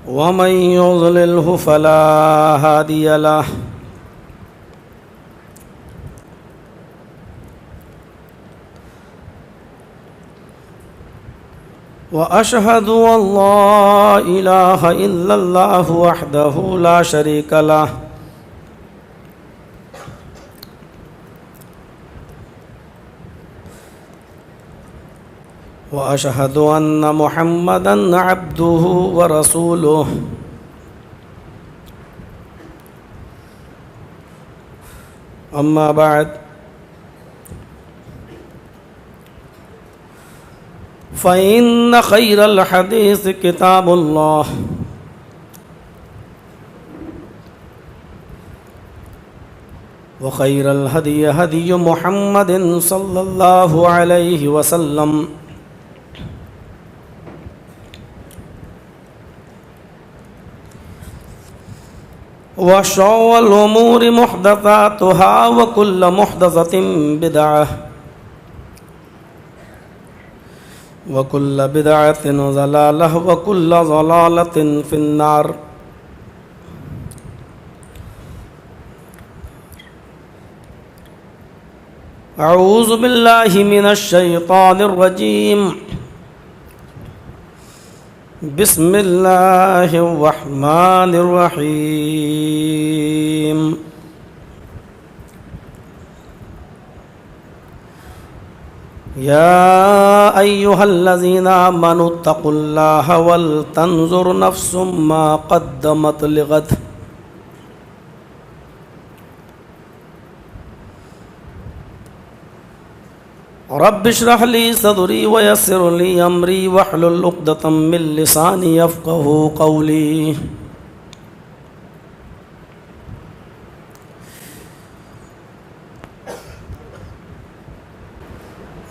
ومن يضلله فلا هادي له وأشهد أن لا إله إلا الله وحده لا شريك له وأشهد أن محمدًا عبده ورسوله أما بعد فإن خير الحديث كتاب الله وخير الهدي هدي محمد صلى الله عليه وسلم وشر الأمور محدثاتها وكل محدثة بدعة وكل بدعة ضلالة وكل ضلالة في النار. أعوذ بالله من الشيطان الرجيم. بسم الله الرحمن الرحيم. يا أيها الذين آمنوا اتقوا الله ولتنظر نفس ما قدمت لغد رب اشرح لي صدري ويسر لي أمري واحلل عقدة من لساني يفقهوا قولي.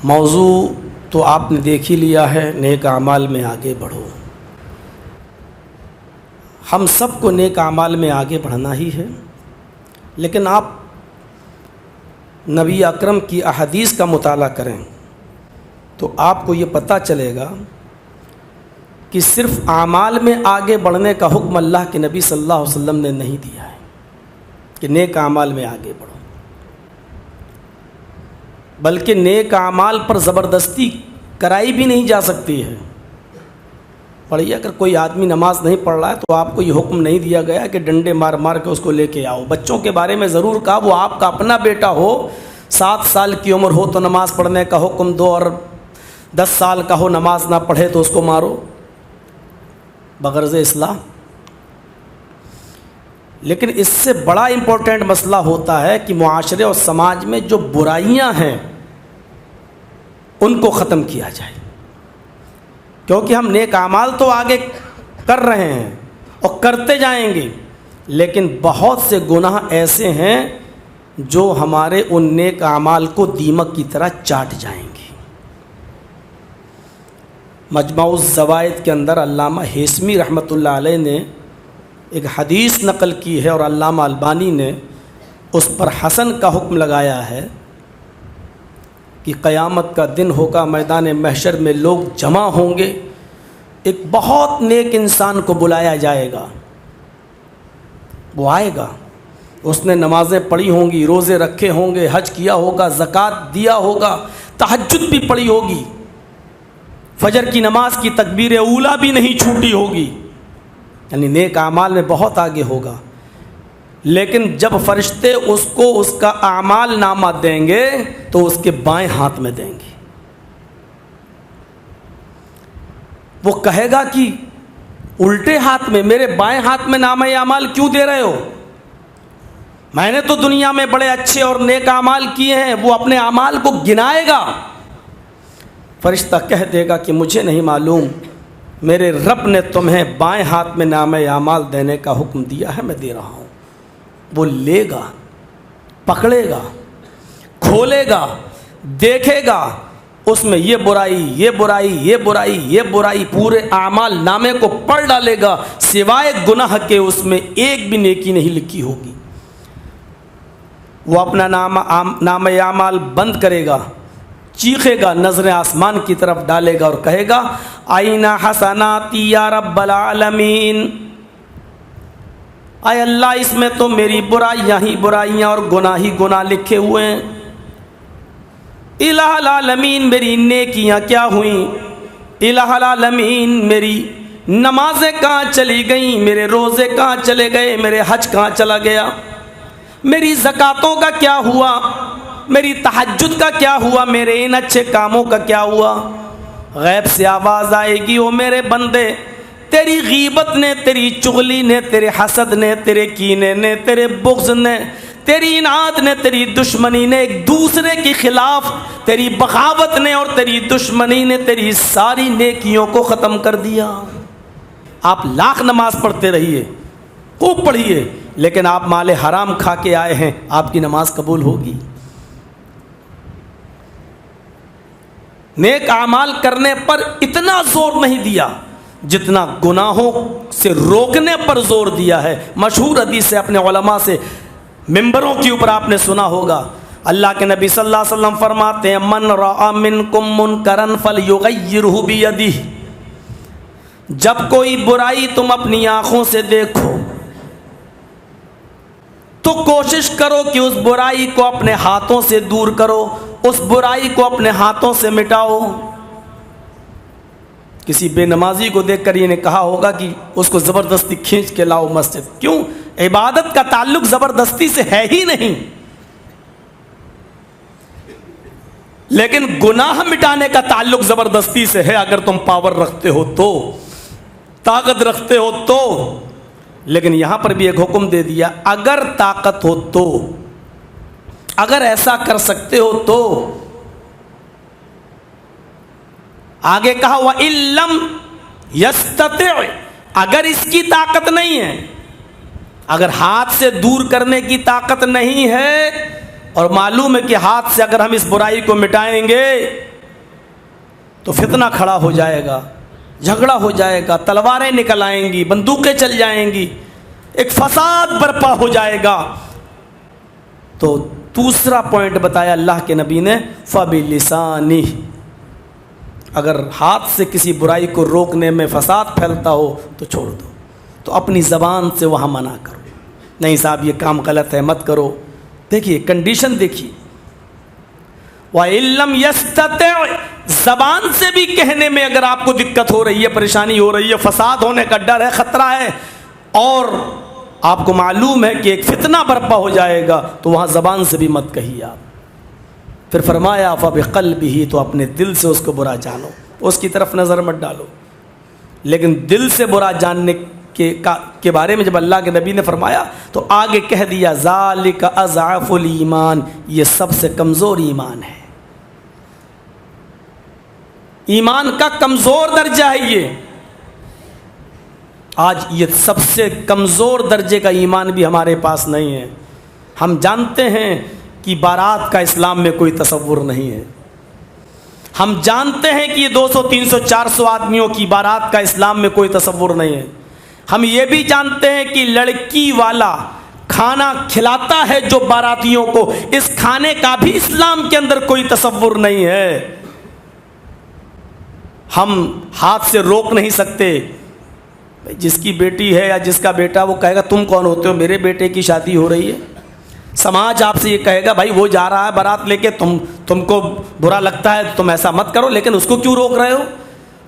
موضوع تو آپ نے دیکھ ہی لیا ہے، نیک اعمال میں آگے بڑھو. ہم سب کو نیک اعمال میں آگے بڑھنا ہی ہے، لیکن آپ نبی اکرم کی احادیث کا مطالعہ کریں تو آپ کو یہ پتہ چلے گا کہ صرف اعمال میں آگے بڑھنے کا حکم اللہ کے نبی صلی اللہ علیہ وسلم نے نہیں دیا ہے کہ نیک اعمال میں آگے بڑھو، بلکہ نیک اعمال پر زبردستی کرائی بھی نہیں جا سکتی ہے. پڑھیے، اگر کوئی آدمی نماز نہیں پڑھ رہا ہے تو آپ کو یہ حکم نہیں دیا گیا کہ ڈنڈے مار مار کے اس کو لے کے آؤ. بچوں کے بارے میں ضرور کہا، وہ آپ کا اپنا بیٹا ہو، 7 سال کی عمر ہو تو نماز پڑھنے کا حکم دو، اور 10 سال کا ہو نماز نہ پڑھے تو اس کو مارو بغرض اصلاح. لیکن اس سے بڑا امپورٹنٹ مسئلہ ہوتا ہے کہ معاشرے اور سماج میں جو برائیاں ہیں ان کو ختم کیا جائے، کیونکہ ہم نیک اعمال تو آگے کر رہے ہیں اور کرتے جائیں گے، لیکن بہت سے گناہ ایسے ہیں جو ہمارے ان نیک اعمال کو دیمک کی طرح چاٹ جائیں گے. مجموع الزوائد کے اندر علامہ ہیثمی رحمۃ اللہ علیہ نے ایک حدیث نقل کی ہے، اور علامہ البانی نے اس پر حسن کا حکم لگایا ہے کہ قیامت کا دن ہوگا، میدان محشر میں لوگ جمع ہوں گے، ایک بہت نیک انسان کو بلایا جائے گا. وہ آئے گا، اس نے نمازیں پڑھی ہوں گی، روزے رکھے ہوں گے، حج کیا ہوگا، زکوٰۃ دیا ہوگا، تہجد بھی پڑھی ہوگی، فجر کی نماز کی تکبیر اولیٰ بھی نہیں چھوٹی ہوگی، یعنی نیک اعمال میں بہت آگے ہوگا. لیکن جب فرشتے اس کو اس کا اعمال نامہ دیں گے تو اس کے بائیں ہاتھ میں دیں گے. وہ کہے گا کہ الٹے ہاتھ میں، میرے بائیں ہاتھ میں نامہ اعمال کیوں دے رہے ہو؟ میں نے تو دنیا میں بڑے اچھے اور نیک اعمال کیے ہیں. وہ اپنے اعمال کو گنائے گا. فرشتہ کہہ دے گا کہ مجھے نہیں معلوم، میرے رب نے تمہیں بائیں ہاتھ میں نامہ اعمال دینے کا حکم دیا ہے، میں دے رہا ہوں. وہ لے گا، پکڑے گا، کھولے گا، دیکھے گا، اس میں یہ برائی، یہ برائی، یہ برائی، یہ برائی، پورے اعمال نامے کو پڑھ ڈالے گا، سوائے گناہ کے اس میں ایک بھی نیکی نہیں لکھی ہوگی. وہ اپنا نامہ اعمال بند کرے گا، چیخے گا، نظریں آسمان کی طرف ڈالے گا اور کہے گا آئینہ حسناتی یا رب العالمین. اے اللہ اس میں تو میری برائیاں ہی برائیاں اور گناہ ہی گناہ لکھے ہوئے ہیں، الہ العالمین میری نیکیاں کیا ہوئیں، الہ العالمین میری نمازیں کہاں چلی گئیں، میرے روزے کہاں چلے گئے، میرے حج کہاں چلا گیا، میری زکاتوں کا کیا ہوا، میری تہجد کا کیا ہوا، میرے ان اچھے کاموں کا کیا ہوا۔ غیب سے آواز آئے گی، او میرے بندے، تیری غیبت نے، تیری چغلی نے، تیرے حسد نے، تیرے کینے نے، تیرے بغض نے، تیری اناد نے، تیری دشمنی نے، ایک دوسرے کے خلاف تیری بغاوت نے اور تیری دشمنی نے تیری ساری نیکیوں کو ختم کر دیا۔ آپ لاکھ نماز پڑھتے رہیے، خوب پڑھیے، لیکن آپ مال حرام کھا کے آئے ہیں، آپ کی نماز قبول ہوگی؟ نیک اعمال کرنے پر اتنا زور نہیں دیا جتنا گناہوں سے روکنے پر زور دیا ہے۔ مشہور حدیث ہے، اپنے علماء سے ممبروں کے اوپر آپ نے سنا ہوگا، اللہ کے نبی صلی اللہ علیہ وسلم فرماتے ہیں من رأى منکم منکرا فلیغیرہ بیدہ، جب کوئی برائی تم اپنی آنکھوں سے دیکھو تو کوشش کرو کہ اس برائی کو اپنے ہاتھوں سے دور کرو، اس برائی کو اپنے ہاتھوں سے مٹاؤ۔ کسی بے نمازی کو دیکھ کر یہ نے کہا ہوگا کہ اس کو زبردستی کھینچ کے لاؤ مسجد، کیوں؟ عبادت کا تعلق زبردستی سے ہے ہی نہیں، لیکن گناہ مٹانے کا تعلق زبردستی سے ہے۔ اگر تم پاور رکھتے ہو تو، طاقت رکھتے ہو تو، لیکن یہاں پر بھی ایک حکم دے دیا، اگر طاقت ہو تو، اگر ایسا کر سکتے ہو تو۔ آگے کہا وَإِن لَّمْ يَسْتَطِعْ، اگر اس کی طاقت نہیں ہے، اگر ہاتھ سے دور کرنے کی طاقت نہیں ہے، اور معلوم ہے کہ ہاتھ سے اگر ہم اس برائی کو مٹائیں گے تو فتنہ کھڑا ہو جائے گا، جھگڑا ہو جائے گا، تلواریں نکل آئیں گی، بندوقیں چل جائیں گی، ایک فساد برپا ہو جائے گا، تو دوسرا پوائنٹ بتایا اللہ کے نبی نے فَبِلِسَانِهِ، اگر ہاتھ سے کسی برائی کو روکنے میں فساد پھیلتا ہو تو چھوڑ دو، تو اپنی زبان سے وہاں منع کرو، نہیں صاحب یہ کام غلط ہے مت کرو۔ دیکھیے کنڈیشن دیکھیے، وَإِن لَّمْ يَسْتَطِعْ، زبان سے بھی کہنے میں اگر آپ کو دقت ہو رہی ہے، پریشانی ہو رہی ہے، فساد ہونے کا ڈر ہے، خطرہ ہے، اور آپ کو معلوم ہے کہ ایک فتنہ برپا ہو جائے گا، تو وہاں زبان سے بھی مت کہیے آپ۔ پھر فرمایا فَبِقَلْبِهِ، تو اپنے دل سے اس کو برا جانو، اس کی طرف نظر مت ڈالو۔ لیکن دل سے برا جاننے کے بارے میں جب اللہ کے نبی نے فرمایا تو آگے کہہ دیا ذَلِكَ أَضْعَفُ الْإِيمَانِ، یہ سب سے کمزور ایمان ہے، ایمان کا کمزور درجہ ہے یہ۔ آج یہ سب سے کمزور درجے کا ایمان بھی ہمارے پاس نہیں ہے۔ ہم جانتے ہیں کہ بارات کا اسلام میں کوئی تصور نہیں ہے، ہم جانتے ہیں کہ یہ 200 300 400 آدمیوں کی بارات کا اسلام میں کوئی تصور نہیں ہے، ہم یہ بھی جانتے ہیں کہ لڑکی والا کھانا کھلاتا ہے جو باراتیوں کو، اس کھانے کا بھی اسلام کے اندر کوئی تصور نہیں ہے۔ ہم ہاتھ سے روک نہیں سکتے، جس کی بیٹی ہے یا جس کا بیٹا وہ کہے گا تم کون ہوتے ہو، میرے بیٹے کی شادی ہو رہی ہے، سماج آپ سے یہ کہے گا بھائی وہ جا رہا ہے بارات لے کے، تم کو برا لگتا ہے تم ایسا مت کرو، لیکن اس کو کیوں روک رہے ہو؟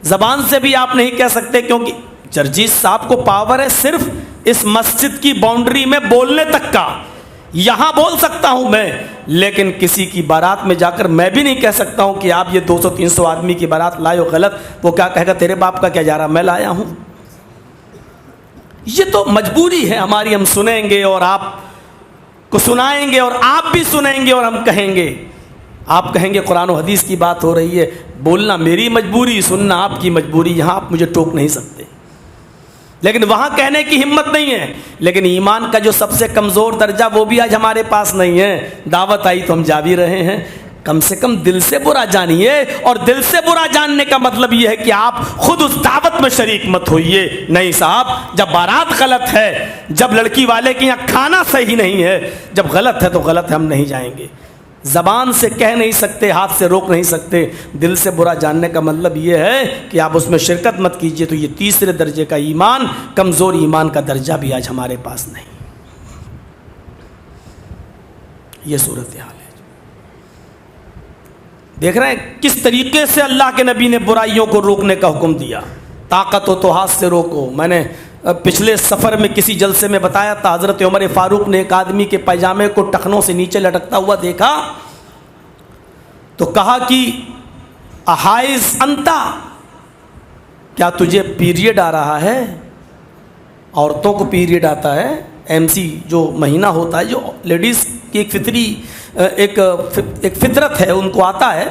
زبان سے بھی آپ نہیں کہہ سکتے، کیونکہ جرجیت صاحب کو پاور ہے صرف اس مسجد کی باؤنڈری میں بولنے تک کا، یہاں بول سکتا ہوں میں، لیکن کسی کی بارات میں جا کر میں بھی نہیں کہہ سکتا ہوں کہ آپ یہ 200 300 آدمی کی بارات لائے ہو غلط، وہ کیا کہے گا تیرے باپ کا کیا جا رہا، میں لایا ہوں۔ یہ تو مجبوری ہے ہماری، ہم سنیں گے اور آپ کو سنائیں گے اور آپ بھی سنیں گے اور ہم کہیں گے، آپ کہیں گے قرآن و حدیث کی بات ہو رہی ہے، بولنا میری مجبوری، سننا آپ کی مجبوری، یہاں آپ مجھے ٹوک نہیں سکتے، لیکن وہاں کہنے کی ہمت نہیں ہے۔ لیکن ایمان کا جو سب سے کمزور درجہ وہ بھی آج ہمارے پاس نہیں ہے، دعوت آئی تو ہم جا بھی رہے ہیں، کم سے کم دل سے برا جانیے، اور دل سے برا جاننے کا مطلب یہ ہے کہ آپ خود اس دعوت میں شریک مت ہوئیے۔ نہیں صاحب، جب بارات غلط ہے، جب لڑکی والے کے یہاں کھانا صحیح نہیں ہے، جب غلط ہے تو غلط ہے، ہم نہیں جائیں گے۔ زبان سے کہہ نہیں سکتے، ہاتھ سے روک نہیں سکتے، دل سے برا جاننے کا مطلب یہ ہے کہ آپ اس میں شرکت مت کیجیے۔ تو یہ تیسرے درجے کا ایمان، کمزور ایمان کا درجہ بھی آج ہمارے پاس نہیں۔ یہ صورتحال ہے۔ دیکھ رہے ہیں کس طریقے سے اللہ کے نبی نے برائیوں کو روکنے کا حکم دیا۔ طاقت ہو تو ہاتھ سے روکو۔ میں نے پچھلے سفر میں کسی جلسے میں بتایا تھا، حضرت عمر فاروق نے ایک آدمی کے پائجامے کو ٹخنوں سے نیچے لٹکتا ہوا دیکھا تو کہا کہ احائز انتا، کیا تجھے پیریڈ آ رہا ہے؟ عورتوں کو پیریڈ آتا ہے، MC جو مہینہ ہوتا ہے، جو لیڈیز کی ایک فطری ایک فطرت ہے، ان کو آتا ہے۔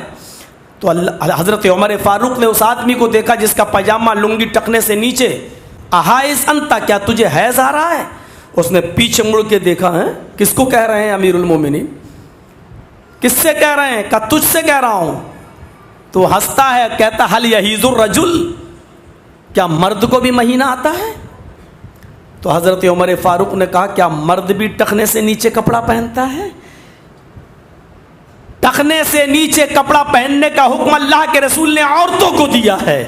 تو حضرت عمر فاروق نے اس آدمی کو دیکھا جس کا پاجامہ لنگی ٹکنے سے نیچے، احائز انتا، کیا تجھے حیض آ رہا ہے؟ اس نے پیچھے مڑ کے دیکھا، ہے کس کو کہہ رہے ہیں امیر المومنین؟ کس سے کہہ رہے ہیں؟ کہ تجھ سے کہہ رہا ہوں۔ تو ہنستا ہے، کہتا حل یحیض الرجل، کیا مرد کو بھی مہینہ آتا ہے؟ تو حضرت عمر فاروق نے کہا کیا مرد بھی ٹخنے سے نیچے کپڑا پہنتا ہے؟ ٹخنے سے نیچے کپڑا پہننے کا حکم اللہ کے رسول نے عورتوں کو دیا ہے،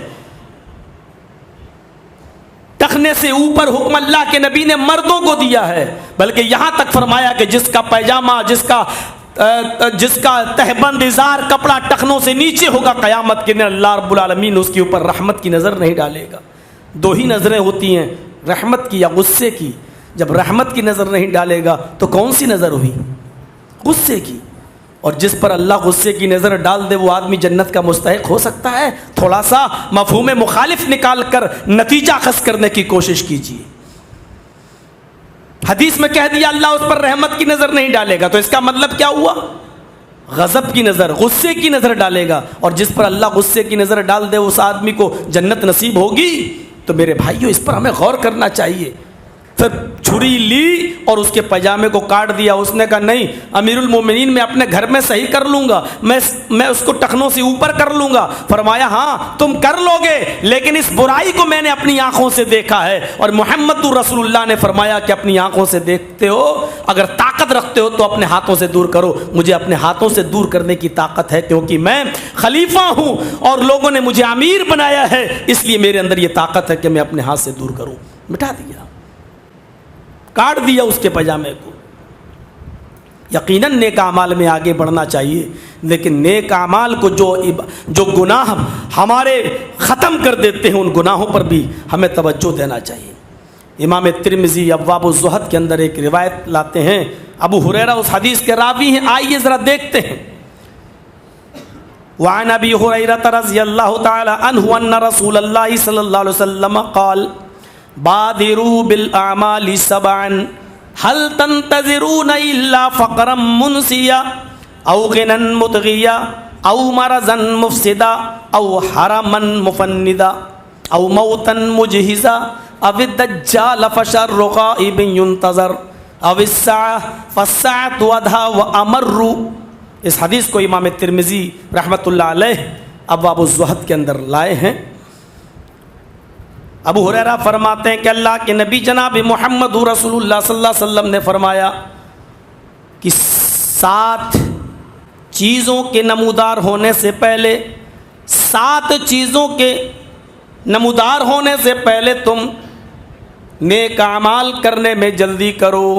ٹخنے سے اوپر حکم اللہ کے نبی نے مردوں کو دیا ہے، بلکہ یہاں تک فرمایا کہ جس کا پیجامہ، جس کا تہبند ازار کپڑا ٹخنوں سے نیچے ہوگا، قیامت کے دن اللہ رب العالمین اس کے اوپر رحمت کی نظر نہیں ڈالے گا۔ دو ہی نظریں ہوتی ہیں، رحمت کی یا غصے کی۔ جب رحمت کی نظر نہیں ڈالے گا تو کون سی نظر ہوئی؟ غصے کی۔ اور جس پر اللہ غصے کی نظر ڈال دے وہ آدمی جنت کا مستحق ہو سکتا ہے؟ تھوڑا سا مفہوم مخالف نکال کر نتیجہ اخذ کرنے کی کوشش کیجیے۔ حدیث میں کہہ دیا اللہ اس پر رحمت کی نظر نہیں ڈالے گا، تو اس کا مطلب کیا ہوا؟ غضب کی نظر، غصے کی نظر ڈالے گا۔ اور جس پر اللہ غصے کی نظر ڈال دے اس آدمی کو جنت نصیب ہوگی۔ تو میرے بھائیو اس پر ہمیں غور کرنا چاہیے۔ پھر چھری لی اور اس کے پاجامے کو کاٹ دیا۔ اس نے کہا نہیں امیر المومنین، میں اپنے گھر میں صحیح کر لوں گا، میں اس کو ٹخنوں سے اوپر کر لوں گا۔ فرمایا ہاں تم کر لو گے، لیکن اس برائی کو میں نے اپنی آنکھوں سے دیکھا ہے۔ اور محمد رسول اللہ نے فرمایا کہ اپنی آنکھوں سے دیکھتے ہو، اگر طاقت رکھتے ہو تو اپنے ہاتھوں سے دور کرو۔ مجھے اپنے ہاتھوں سے دور کرنے کی طاقت ہے، کیونکہ میں خلیفہ ہوں اور لوگوں نے مجھے امیر بنایا ہے، اس لیے میرے اندر یہ طاقت ہے کہ میں اپنے ہاتھ سے دور کروں۔ مٹا دیا، کاٹ دیا اس کے پاجامے کو۔ یقیناً نیک اعمال میں آگے بڑھنا چاہیے، لیکن نیک اعمال کو جو گناہ ہمارے ختم کر دیتے ہیں ان گناہوں پر بھی ہمیں توجہ دینا چاہیے۔ امام ترمذی ابواب الزہد کے اندر ایک روایت لاتے ہیں، ابو ہریرہ اس حدیث کے راوی ہیں، آئیے ذرا دیکھتے ہیں۔ وعن ابی ہریرہ رضی اللہ تعالی عنہ ان رسول اللہ صلی اللہ علیہ وسلم قال بادروا بالاعمال سبعا هل تنتظرون الا فقرا منسیا او غنى مطغیا او مرضا مفسدا او حرما مفندا او موتا مجهزا او الدجال فشر غائب ينتظر او الساعة فالساعة ادھا وامر۔ اس حدیث کو امام ترمذی رحمۃ اللہ علیہ ابواب الزہد کے اندر لائے ہیں۔ ابو ہریرہ فرماتے ہیں کہ اللہ کے نبی جناب محمد رسول اللہ صلی اللہ علیہ وسلم نے فرمایا کہ 7 چیزوں کے نمودار ہونے سے پہلے، 7 چیزوں کے نمودار ہونے سے پہلے تم نیک اعمال کرنے میں جلدی کرو۔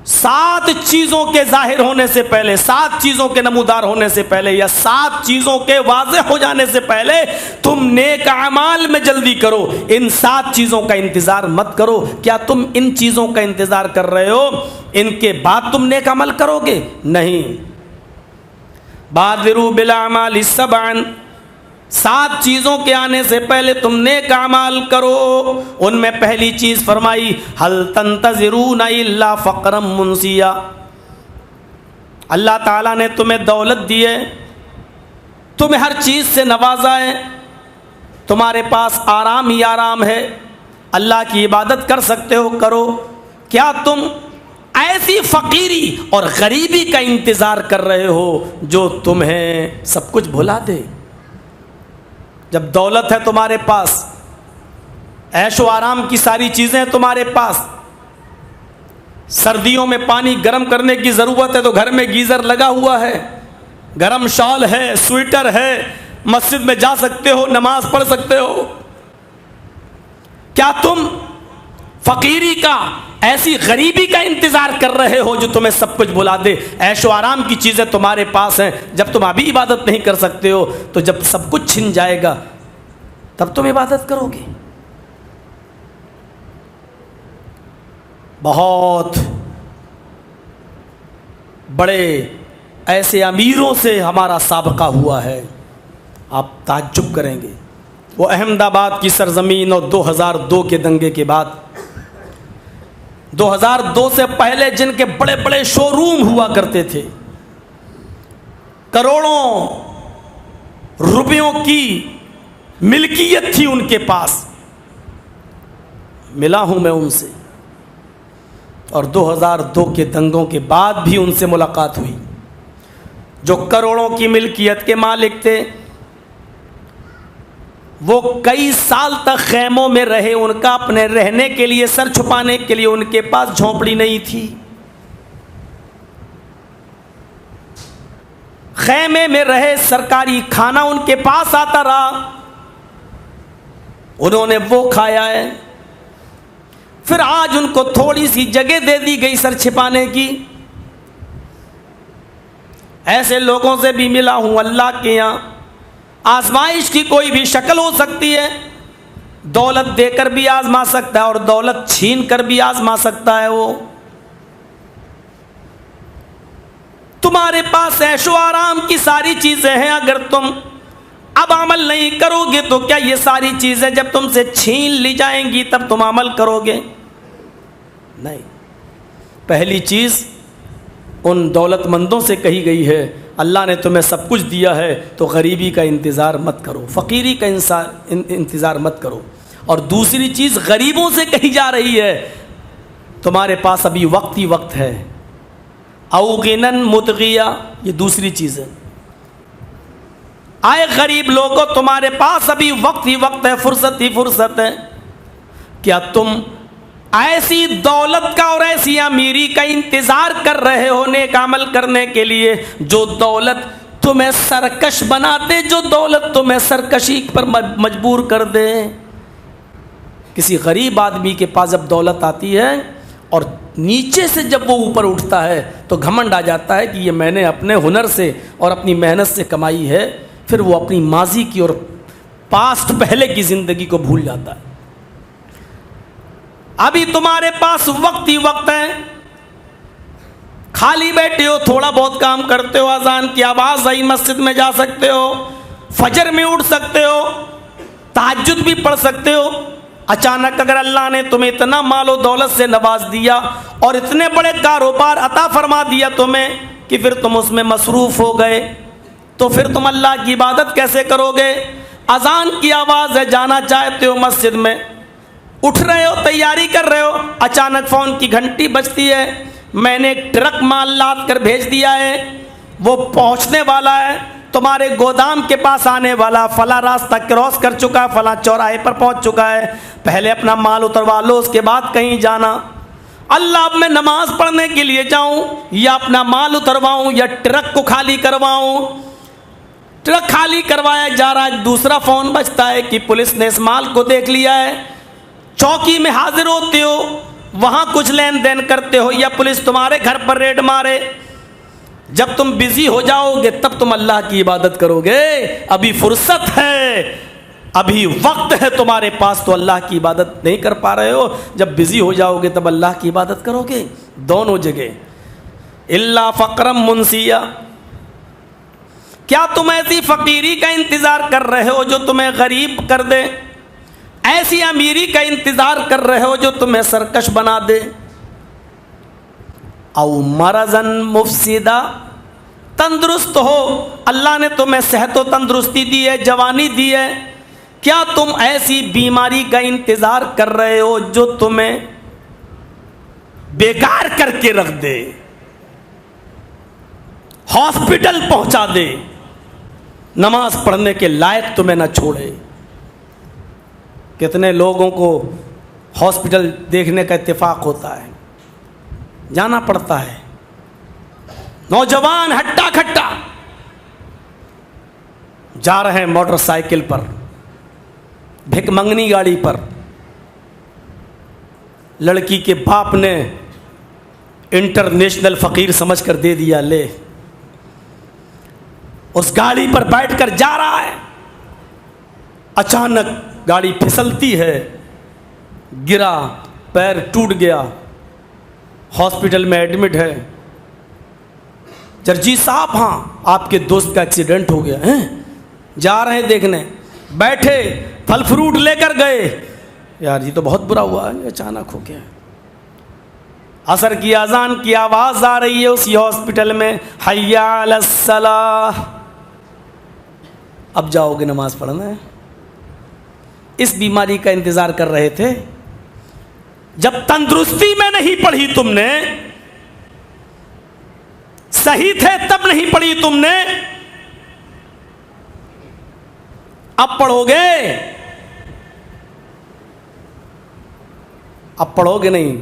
7 چیزوں کے ظاہر ہونے سے پہلے، 7 چیزوں کے نمودار ہونے سے پہلے، یا 7 چیزوں کے واضح ہو جانے سے پہلے تم نیک اعمال میں جلدی کرو۔ ان 7 چیزوں کا انتظار مت کرو۔ کیا تم ان چیزوں کا انتظار کر رہے ہو؟ ان کے بعد تم نیک عمل کرو گے؟ نہیں۔ بادروا بالاعمال سبعا، 7 چیزوں کے آنے سے پہلے تم نیک اعمال کرو۔ ان میں پہلی چیز فرمائی هل تنتظرون الا فقرا منسیا، اللہ تعالیٰ نے تمہیں دولت دی ہے، تمہیں ہر چیز سے نوازا ہے، تمہارے پاس آرام ہی آرام ہے، اللہ کی عبادت کر سکتے ہو، کرو۔ کیا تم ایسی فقیری اور غریبی کا انتظار کر رہے ہو جو تمہیں سب کچھ بھلا دے؟ جب دولت ہے تمہارے پاس، عیش و آرام کی ساری چیزیں تمہارے پاس، سردیوں میں پانی گرم کرنے کی ضرورت ہے تو گھر میں گیزر لگا ہوا ہے، گرم شال ہے، سویٹر ہے، مسجد میں جا سکتے ہو، نماز پڑھ سکتے ہو، کیا تم فقیری کا، ایسی غریبی کا انتظار کر رہے ہو جو تمہیں سب کچھ بلا دے. عیش و آرام کی چیزیں تمہارے پاس ہیں، جب تم ابھی عبادت نہیں کر سکتے ہو تو جب سب کچھ چھن جائے گا تب تم عبادت کرو گے. بہت بڑے ایسے امیروں سے ہمارا سابقہ ہوا ہے، آپ تعجب کریں گے. وہ احمد آباد کی سرزمین اور 2002 کے دنگے کے بعد، 2002 سے پہلے جن کے بڑے بڑے شو روم ہوا کرتے تھے، کروڑوں روپیوں کی ملکیت تھی ان کے پاس، ملا ہوں میں ان سے، اور 2002 کے دنگوں کے بعد بھی ان سے ملاقات ہوئی. جو کروڑوں کی ملکیت کے مالک تھے وہ کئی سال تک خیموں میں رہے، ان کا اپنے رہنے کے لیے، سر چھپانے کے لیے ان کے پاس جھونپڑی نہیں تھی. خیمے میں رہے، سرکاری کھانا ان کے پاس آتا رہا، انہوں نے وہ کھایا ہے. پھر آج ان کو تھوڑی سی جگہ دے دی گئی سر چھپانے کی. ایسے لوگوں سے بھی ملا ہوں اللہ کے یہاں. آزمائش کی کوئی بھی شکل ہو سکتی ہے، دولت دے کر بھی آزما سکتا ہے اور دولت چھین کر بھی آزما سکتا ہے. وہ تمہارے پاس عیش و آرام کی ساری چیزیں ہیں، اگر تم اب عمل نہیں کرو گے تو کیا یہ ساری چیزیں جب تم سے چھین لی جائیں گی تب تم عمل کرو گے؟ نہیں. پہلی چیز ان دولت مندوں سے کہی گئی ہے، اللہ نے تمہیں سب کچھ دیا ہے تو غریبی کا انتظار مت کرو، فقیری کا انتظار مت کرو. اور دوسری چیز غریبوں سے کہی جا رہی ہے تمہارے پاس ابھی وقت ہی وقت ہے. او غنن متغیہ، یہ دوسری چیز ہے. آئے غریب لوگوں، تمہارے پاس ابھی وقت ہی وقت ہے، فرصت ہی فرصت ہے. کیا تم ایسی دولت کا اور ایسی امیری کا انتظار کر رہے ہو نیک عمل کرنے کے لیے جو دولت تمہیں سرکش بنا دے، جو دولت تمہیں سرکشی پر مجبور کر دے؟ کسی غریب آدمی کے پاس جب دولت آتی ہے اور نیچے سے جب وہ اوپر اٹھتا ہے تو گھمنڈ آ جاتا ہے کہ یہ میں نے اپنے ہنر سے اور اپنی محنت سے کمائی ہے. پھر وہ اپنی ماضی کی اور پاسٹ پہلے کی زندگی کو بھول جاتا ہے. ابھی تمہارے پاس وقت ہی وقت ہے، خالی بیٹھے ہو، تھوڑا بہت کام کرتے ہو، اذان کی آواز آئی مسجد میں جا سکتے ہو، فجر میں اٹھ سکتے ہو، تہجد بھی پڑھ سکتے ہو. اچانک اگر اللہ نے تمہیں اتنا مال و دولت سے نواز دیا اور اتنے بڑے کاروبار عطا فرما دیا تمہیں کہ پھر تم اس میں مصروف ہو گئے تو پھر تم اللہ کی عبادت کیسے کرو گے؟ اذان کی آواز ہے، جانا چاہتے ہو مسجد میں، اٹھ رہے ہو، تیاری کر رہے ہو، اچانک فون کی گھنٹی بجتی ہے، میں نے ایک ٹرک مال لاد کر بھیج دیا ہے، وہ پہنچنے والا ہے، تمہارے گودام کے پاس آنے والا، فلاں راستہ کراس کر چکا ہے، فلاں چوراہے پر پہنچ چکا ہے، پہلے اپنا مال اتروا لو، اس کے بعد کہیں جانا. اللہ اب میں نماز پڑھنے کے لیے جاؤں یا اپنا مال اترواؤں یا ٹرک کو خالی کرواؤں؟ ٹرک خالی کروایا جا رہا ہے، دوسرا فون بجتا ہے کہ پولیس نے اس مال کو دیکھ لیا ہے. چوکی میں حاضر ہوتے ہو، وہاں کچھ لین دین کرتے ہو یا پولیس تمہارے گھر پر ریڈ مارے. جب تم بزی ہو جاؤ گے تب تم اللہ کی عبادت کرو گے. ابھی فرصت ہے، ابھی وقت ہے تمہارے پاس، تو اللہ کی عبادت نہیں کر پا رہے ہو. جب بزی ہو جاؤ گے تب اللہ کی عبادت کرو گے. دونوں جگہ. اللہ فقرم منسیہ، کیا تم ایسی فقیری کا انتظار کر رہے ہو جو تمہیں غریب کر دے؟ ایسی امیری کا انتظار کر رہے ہو جو تمہیں سرکش بنا دے؟ او مرضن مفسدہ، تندرست ہو، اللہ نے تمہیں صحت و تندرستی دی ہے، جوانی دی ہے، کیا تم ایسی بیماری کا انتظار کر رہے ہو جو تمہیں بیکار کر کے رکھ دے، ہاسپٹل پہنچا دے، نماز پڑھنے کے لائق تمہیں نہ چھوڑے؟ کتنے لوگوں کو ہاسپٹل دیکھنے کا اتفاق ہوتا ہے، جانا پڑتا ہے، نوجوان ہٹا کھٹا جا رہے ہیں موٹر سائیکل پر، بھک منگنی گاڑی پر، لڑکی کے باپ نے انٹرنیشنل فقیر سمجھ کر دے دیا، لے۔ اس گاڑی پر بیٹھ کر جا رہا ہے، اچانک گاڑی پھسلتی ہے، گرا، پیر ٹوٹ گیا، ہاسپٹل میں ایڈمٹ ہے۔ جرجی صاحب ہاں آپ کے دوست کا ایکسیڈنٹ ہو گیا ہے، جا رہے ہیں دیکھنے، بیٹھے پھل فروٹ لے کر گئے، یار یہ تو بہت برا ہوا ہے، اچانک ہو گیا۔ عصر کی اذان کی آواز آ رہی ہے اسی ہاسپٹل میں، حی علی الصلاۃ، اب جاؤ گے نماز پڑھنا ہے۔ اس بیماری کا انتظار کر رہے تھے، جب تندرستی میں نہیں پڑھی تم نے، صحیح تھے تب نہیں پڑھی تم نے، اب پڑھو گے؟ اب پڑھو گے نہیں۔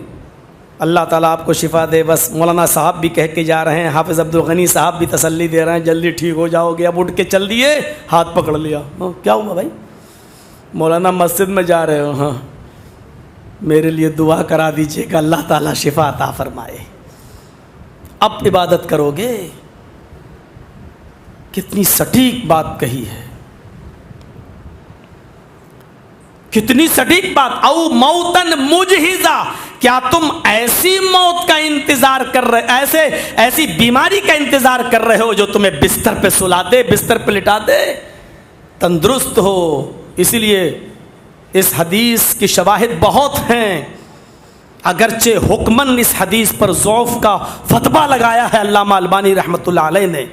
اللہ تعالیٰ آپ کو شفا دے۔ بس مولانا صاحب بھی کہہ کے جا رہے ہیں، حافظ عبد الغنی صاحب بھی تسلی دے رہے ہیں، جلدی ٹھیک ہو جاؤ گے۔ اب اٹھ کے چل دیے، ہاتھ پکڑ لیا، کیا ہوا بھائی؟ مولانا مسجد میں جا رہے ہو؟ ہاں، میرے لیے دعا کرا دیجیے کہ اللہ تعالیٰ شفا عطا فرمائے۔ اب عبادت کرو گے۔ کتنی سٹیک بات کہی ہے، کتنی سٹیک بات۔ او موتن مجہزہ، کیا تم ایسی موت کا انتظار کر رہے، ایسی بیماری کا انتظار کر رہے ہو جو تمہیں بستر پہ سلا دے، بستر پہ لٹا دے، تندرست ہو؟ اسی لیے اس حدیث کی شواہد بہت ہیں، اگرچہ حکماً اس حدیث پر ضعف کا فتویٰ لگایا ہے علامہ البانی رحمۃ اللہ علیہ نے،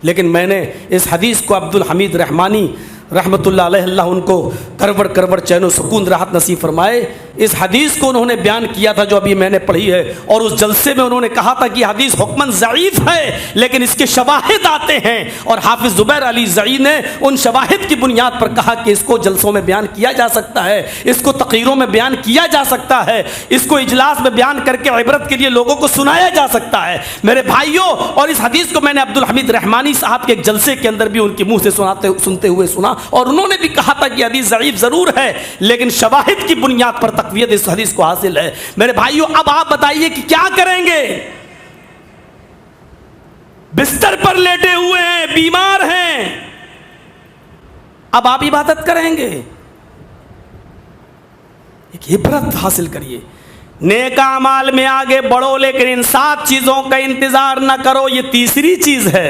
لیکن میں نے اس حدیث کو عبد الحمید رحمانی رحمۃ اللہ علیہ، اللہ ان کو کروڑ کروڑ چین و سکون راحت نصیب فرمائے، اس حدیث کو انہوں نے بیان کیا تھا جو ابھی میں نے پڑھی ہے، اور اس جلسے میں انہوں نے کہا تھا کہ حدیث حکماً ضعیف ہے لیکن اس کے شواہد آتے ہیں، اور حافظ زبیر علی زئی نے ان شواہد کی بنیاد پر کہا کہ اس کو جلسوں میں بیان کیا جا سکتا ہے، اس کو تقریروں میں بیان کیا جا سکتا ہے، اس کو اجلاس میں بیان کر کے عبرت کے لیے لوگوں کو سنایا جا سکتا ہے۔ میرے بھائیوں، اور اس حدیث کو میں نے عبد الحمید رحمانی صاحب کے ایک جلسے کے اندر بھی ان کے منہ سے سنتے ہوئے سنا، اور انہوں نے بھی کہا تھا کہ حدیث ضعیف ضرور ہے لیکن شواہد کی بنیاد پر تقویت اس حدیث کو حاصل ہے۔ میرے بھائیوں، اب آپ بتائیے کہ کیا کریں گے؟ بستر پر لیٹے ہوئے ہیں، بیمار ہیں، اب آپ عبادت کریں گے؟ ایک عبرت حاصل کریے، نیک اعمال میں آگے بڑھو لیکن ان 7 چیزوں کا انتظار نہ کرو۔ یہ تیسری چیز ہے،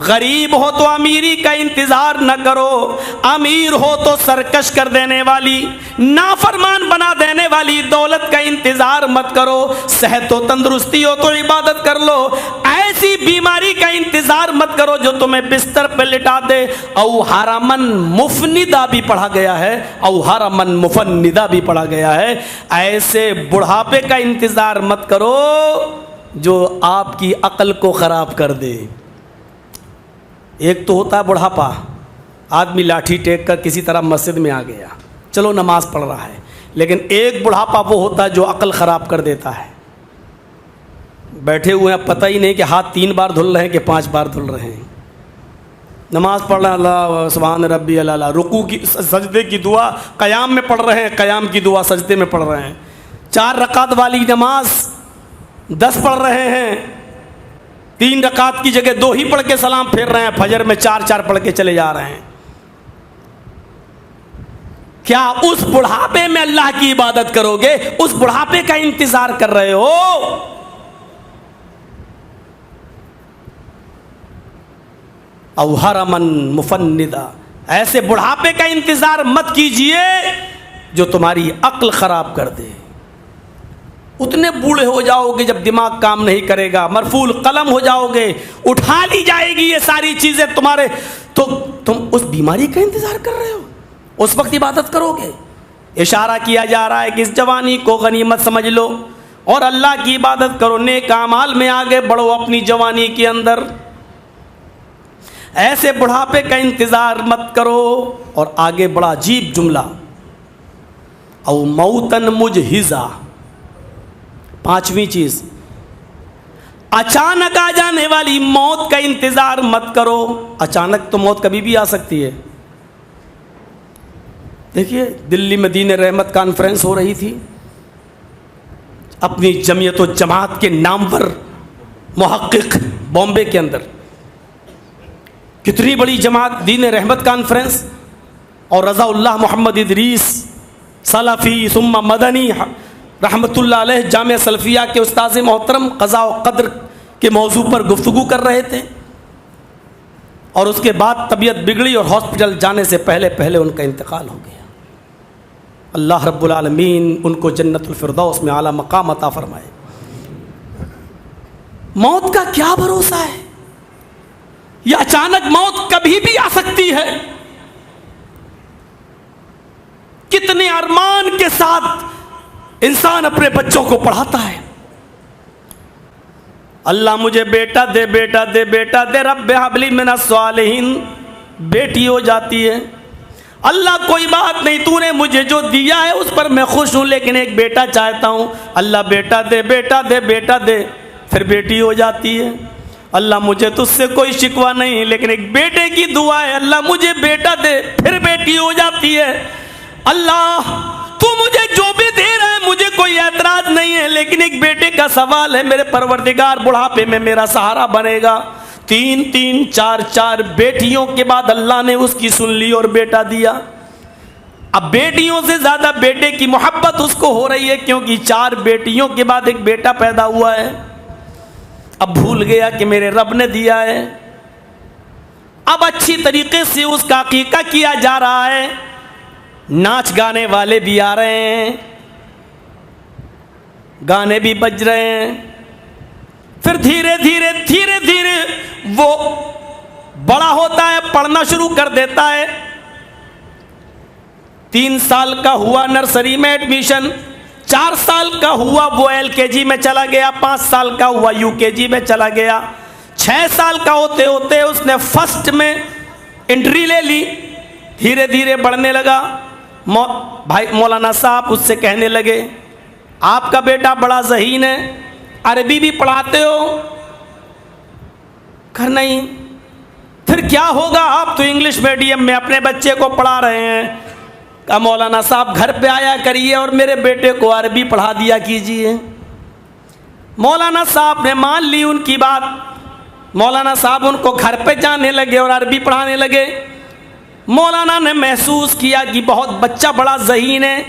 غریب ہو تو امیری کا انتظار نہ کرو، امیر ہو تو سرکش کر دینے والی، نافرمان بنا دینے والی دولت کا انتظار مت کرو، صحت و تندرستی ہو تو عبادت کر لو، ایسی بیماری کا انتظار مت کرو جو تمہیں بستر پہ لٹا دے۔ او حرمن مفندہ بھی پڑھا گیا ہے، او حرمن مفندہ بھی پڑھا گیا ہے، ایسے بڑھاپے کا انتظار مت کرو جو آپ کی عقل کو خراب کر دے۔ ایک تو ہوتا ہے بڑھاپا، آدمی لاٹھی ٹیک کر کسی طرح مسجد میں آ گیا، چلو نماز پڑھ رہا ہے، لیکن ایک بڑھاپا وہ ہوتا ہے جو عقل خراب کر دیتا ہے۔ بیٹھے ہوئے ہیں، پتہ ہی نہیں کہ ہاتھ 3 بار دھل رہے ہیں کہ 5 بار دھل رہے ہیں، نماز پڑھ رہے ہیں، اللہ سبحان ربی اللہ، رکوع کی سجدے کی دعا قیام میں پڑھ رہے ہیں، قیام کی دعا سجدے میں پڑھ رہے ہیں، 4 رکعت والی نماز 10 پڑھ رہے ہیں، 3 رکعت کی جگہ 2 ہی پڑھ کے سلام پھیر رہے ہیں، فجر میں 4 پڑھ کے چلے جا رہے ہیں۔ کیا اس بڑھاپے میں اللہ کی عبادت کرو گے؟ اس بڑھاپے کا انتظار کر رہے ہو؟ او حرمن مفندہ، ایسے بڑھاپے کا انتظار مت کیجئے جو تمہاری عقل خراب کر دے۔ اتنے بوڑھے ہو جاؤ گے جب دماغ کام نہیں کرے گا، مرفوع القلم ہو جاؤ گے، اٹھا لی جائے گی یہ ساری چیزیں تمہارے، تو تم اس بیماری کا انتظار کر رہے ہو، اس وقت عبادت کرو گے؟ اشارہ کیا جا رہا ہے کہ اس جوانی کو غنیمت سمجھ لو اور اللہ کی عبادت کرو، نیک اعمال میں آگے بڑھو اپنی جوانی کے اندر، ایسے بڑھاپے کا انتظار مت کرو۔ اور آگے بڑا عجیب جملہ، او موتن مجہزہ، 5ویں چیز، اچانک آ جانے والی موت کا انتظار مت کرو۔ اچانک تو موت کبھی بھی آ سکتی ہے۔ دیکھیے دلی میں دین رحمت کانفرنس ہو رہی تھی، اپنی جمعیت و جماعت کے نامور محقق بامبے کے اندر، کتنی بڑی جماعت دین رحمت کانفرنس، اور رضا اللہ محمد ادریس سلفی ثم مدنی رحمۃ اللہ علیہ جامعہ سلفیہ کے استاذ محترم قضاء و قدر کے موضوع پر گفتگو کر رہے تھے، اور اس کے بعد طبیعت بگڑی اور ہاسپٹل جانے سے پہلے ان کا انتقال ہو گیا۔ اللہ رب العالمین ان کو جنت الفردوس میں اعلیٰ مقام عطا فرمائے۔ موت کا کیا بھروسہ ہے؟ یہ اچانک موت کبھی بھی آ سکتی ہے۔ کتنے ارمان کے ساتھ انسان اپنے بچوں کو پڑھاتا ہے، اللہ مجھے بیٹا دے، بیٹا دے، بیٹا دے، رب ہب لی من الصالحین، بیٹی ہو جاتی ہے، اللہ کوئی بات نہیں، تو نے مجھے جو دیا ہے اس پر میں خوش ہوں، لیکن ایک بیٹا چاہتا ہوں، اللہ بیٹا دے، بیٹا دے، بیٹا دے، پھر بیٹی ہو جاتی ہے، اللہ مجھے تجھ سے کوئی شکوہ نہیں، لیکن ایک بیٹے کی دعا ہے، اللہ مجھے بیٹا دے، پھر بیٹی ہو جاتی ہے، اللہ تو مجھے جو بھی دے رہا ہے مجھے کوئی اعتراض نہیں ہے، لیکن ایک بیٹے کا سوال ہے، میرے پروردگار بڑھاپے میں میرا سہارا بنے گا۔ 3 4 بیٹیوں کے بعد اللہ نے اس کی سن لی اور بیٹا دیا۔ اب بیٹیوں سے زیادہ بیٹے کی محبت اس کو ہو رہی ہے، کیونکہ 4 بیٹیوں کے بعد ایک بیٹا پیدا ہوا ہے۔ اب بھول گیا کہ میرے رب نے دیا ہے، اب اچھی طریقے سے اس کا عقیقہ کیا جا رہا ہے، ناچ گانے والے بھی آ رہے ہیں، گانے بھی بج رہے ہیں، پھر دھیرے دھیرے وہ بڑا ہوتا ہے، پڑھنا شروع کر دیتا ہے۔ 3 سال کا ہوا نرسری میں ایڈمیشن، 4 سال کا ہوا وہ LKG میں چلا گیا، 5 سال کا ہوا UKG میں چلا گیا، 6 سال کا ہوتے ہوتے اس نے فرسٹ میں انٹری لے لی، دھیرے دھیرے بڑھنے لگا۔ بھائی مولانا صاحب اس سے کہنے لگے آپ کا بیٹا بڑا ذہین ہے، عربی بھی پڑھاتے ہو؟ کہ نہیں۔ پھر کیا ہوگا، آپ تو انگلش میڈیم میں اپنے بچے کو پڑھا رہے ہیں۔ کہا مولانا صاحب گھر پہ آیا کریے اور میرے بیٹے کو عربی پڑھا دیا کیجیے۔ مولانا صاحب نے مان لی ان کی بات، مولانا صاحب ان کو گھر پہ جانے لگے اور عربی پڑھانے لگے۔ مولانا نے محسوس کیا کہ بہت بچہ بڑا ذہین ہے۔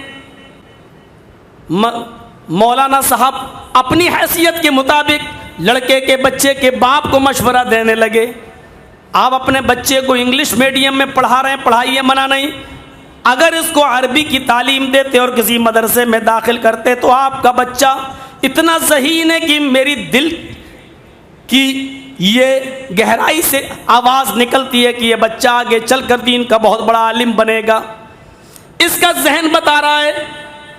مولانا صاحب اپنی حیثیت کے مطابق لڑکے کے بچے کے باپ کو مشورہ دینے لگے، آپ اپنے بچے کو انگلش میڈیم میں پڑھا رہے ہیں، پڑھائیے، منع نہیں، اگر اس کو عربی کی تعلیم دیتے اور کسی مدرسے میں داخل کرتے تو آپ کا بچہ اتنا ذہین ہے کہ میری دل کی یہ گہرائی سے آواز نکلتی ہے کہ یہ بچہ آگے چل کر دین کا بہت بڑا عالم بنے گا۔ اس کا ذہن بتا رہا ہے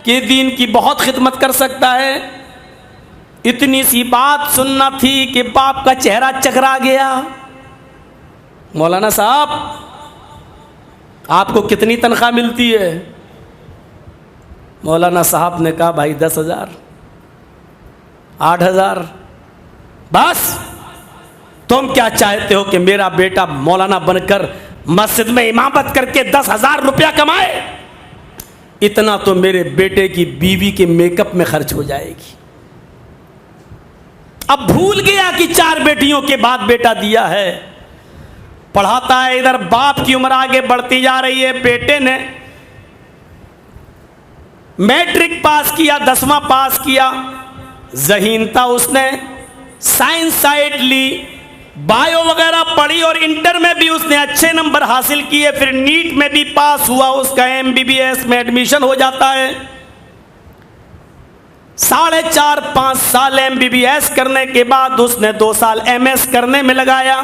کہ دین کی بہت خدمت کر سکتا ہے۔ اتنی سی بات سننا تھی کہ باپ کا چہرہ چکرا گیا۔ مولانا صاحب آپ کو کتنی تنخواہ ملتی ہے؟ مولانا صاحب نے کہا بھائی 10,000 8,000۔ بس تم کیا چاہتے ہو کہ میرا بیٹا مولانا بن کر مسجد میں امامت کر کے 10,000 روپیہ کمائے؟ اتنا تو میرے بیٹے کی بیوی کے میک اپ میں خرچ ہو جائے گی۔ اب بھول گیا کہ 4 بیٹیوں کے بعد بیٹا دیا ہے، پڑھاتا ہے، ادھر باپ کی عمر آگے بڑھتی جا رہی ہے۔ بیٹے نے میٹرک پاس کیا، 10واں پاس کیا، ذہین تھا، اس نے سائنس سائڈ لی، بایو وغیرہ پڑھی اور انٹر میں بھی اس نے اچھے نمبر حاصل کیے، پھر نیٹ میں بھی پاس ہوا، اس کا MBBS میں ایڈمیشن ہو جاتا ہے۔ 4.5 سال MBBS کرنے کے بعد اس نے 2 سال MS کرنے میں لگایا۔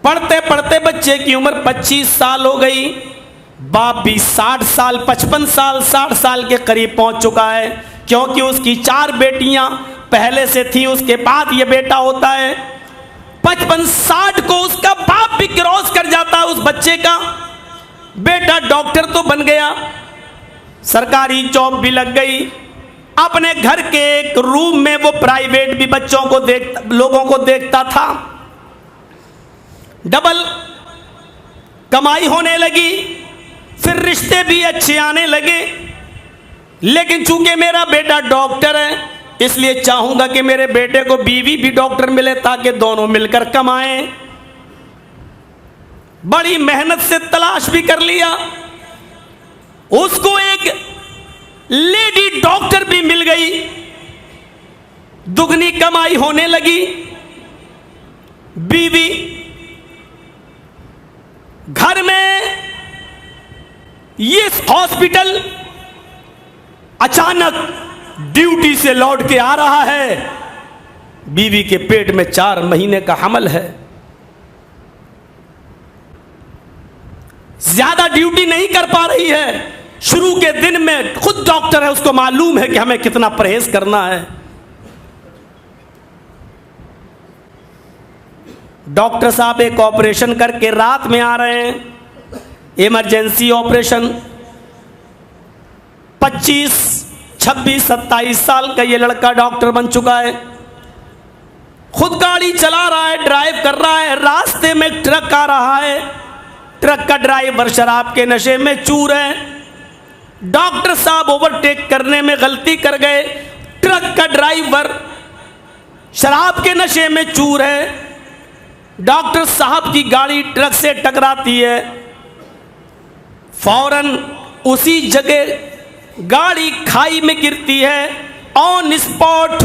پڑھتے پڑھتے بچے کی عمر 25 سال ہو گئی، باپ بھی 60 سال 55 سال 60 سال کے قریب پہنچ چکا ہے، کیونکہ اس کی 4 بیٹیاں پہلے سے تھیں، اس کے بعد یہ بیٹا ہوتا ہے۔ 55-60 کو اس کا باپ بھی کراس کر جاتا ہے۔ اس بچے کا بیٹا ڈاکٹر تو بن گیا، سرکاری جاب بھی لگ گئی، اپنے گھر کے ایک روم میں وہ پرائیویٹ بھی بچوں کو لوگوں کو دیکھتا تھا، ڈبل کمائی ہونے لگی، پھر رشتے بھی اچھے آنے لگے۔ لیکن چونکہ میرا بیٹا ڈاکٹر ہے اس لیے چاہوں گا کہ میرے بیٹے کو بیوی بھی ڈاکٹر ملے تاکہ دونوں مل کر کمائیں۔ بڑی محنت سے تلاش بھی کر لیا، اس کو ایک لیڈی ڈاکٹر بھی مل گئی، دگنی کمائی ہونے لگی۔ بیوی گھر میں یہ ہاسپٹل اچانک ڈیوٹی سے لوٹ کے آ رہا ہے، بیوی کے پیٹ میں 4 مہینے کا حمل ہے، زیادہ ڈیوٹی نہیں کر پا رہی ہے۔ شروع کے دن میں خود ڈاکٹر ہے، اس کو معلوم ہے کہ ہمیں کتنا پرہیز کرنا ہے۔ ڈاکٹر صاحب ایک آپریشن کر کے رات میں آ رہے ہیں، ایمرجنسی آپریشن۔ 25 26 27 سال کا یہ لڑکا ڈاکٹر بن چکا ہے، خود گاڑی چلا رہا ہے، ڈرائیو کر رہا ہے۔ راستے میں ایک ٹرک آ رہا ہے، ٹرک کا ڈرائیور شراب کے نشے میں چور ہے۔ ڈاکٹر صاحب اوورٹیک کرنے میں غلطی کر گئے، ٹرک کا ڈرائیور شراب کے نشے میں چور ہے۔ ڈاکٹر صاحب کی گاڑی ٹرک سے ٹکراتی ہے، فوراً اسی جگہ گاڑی کھائی میں گرتی ہے۔ آن اسپاٹ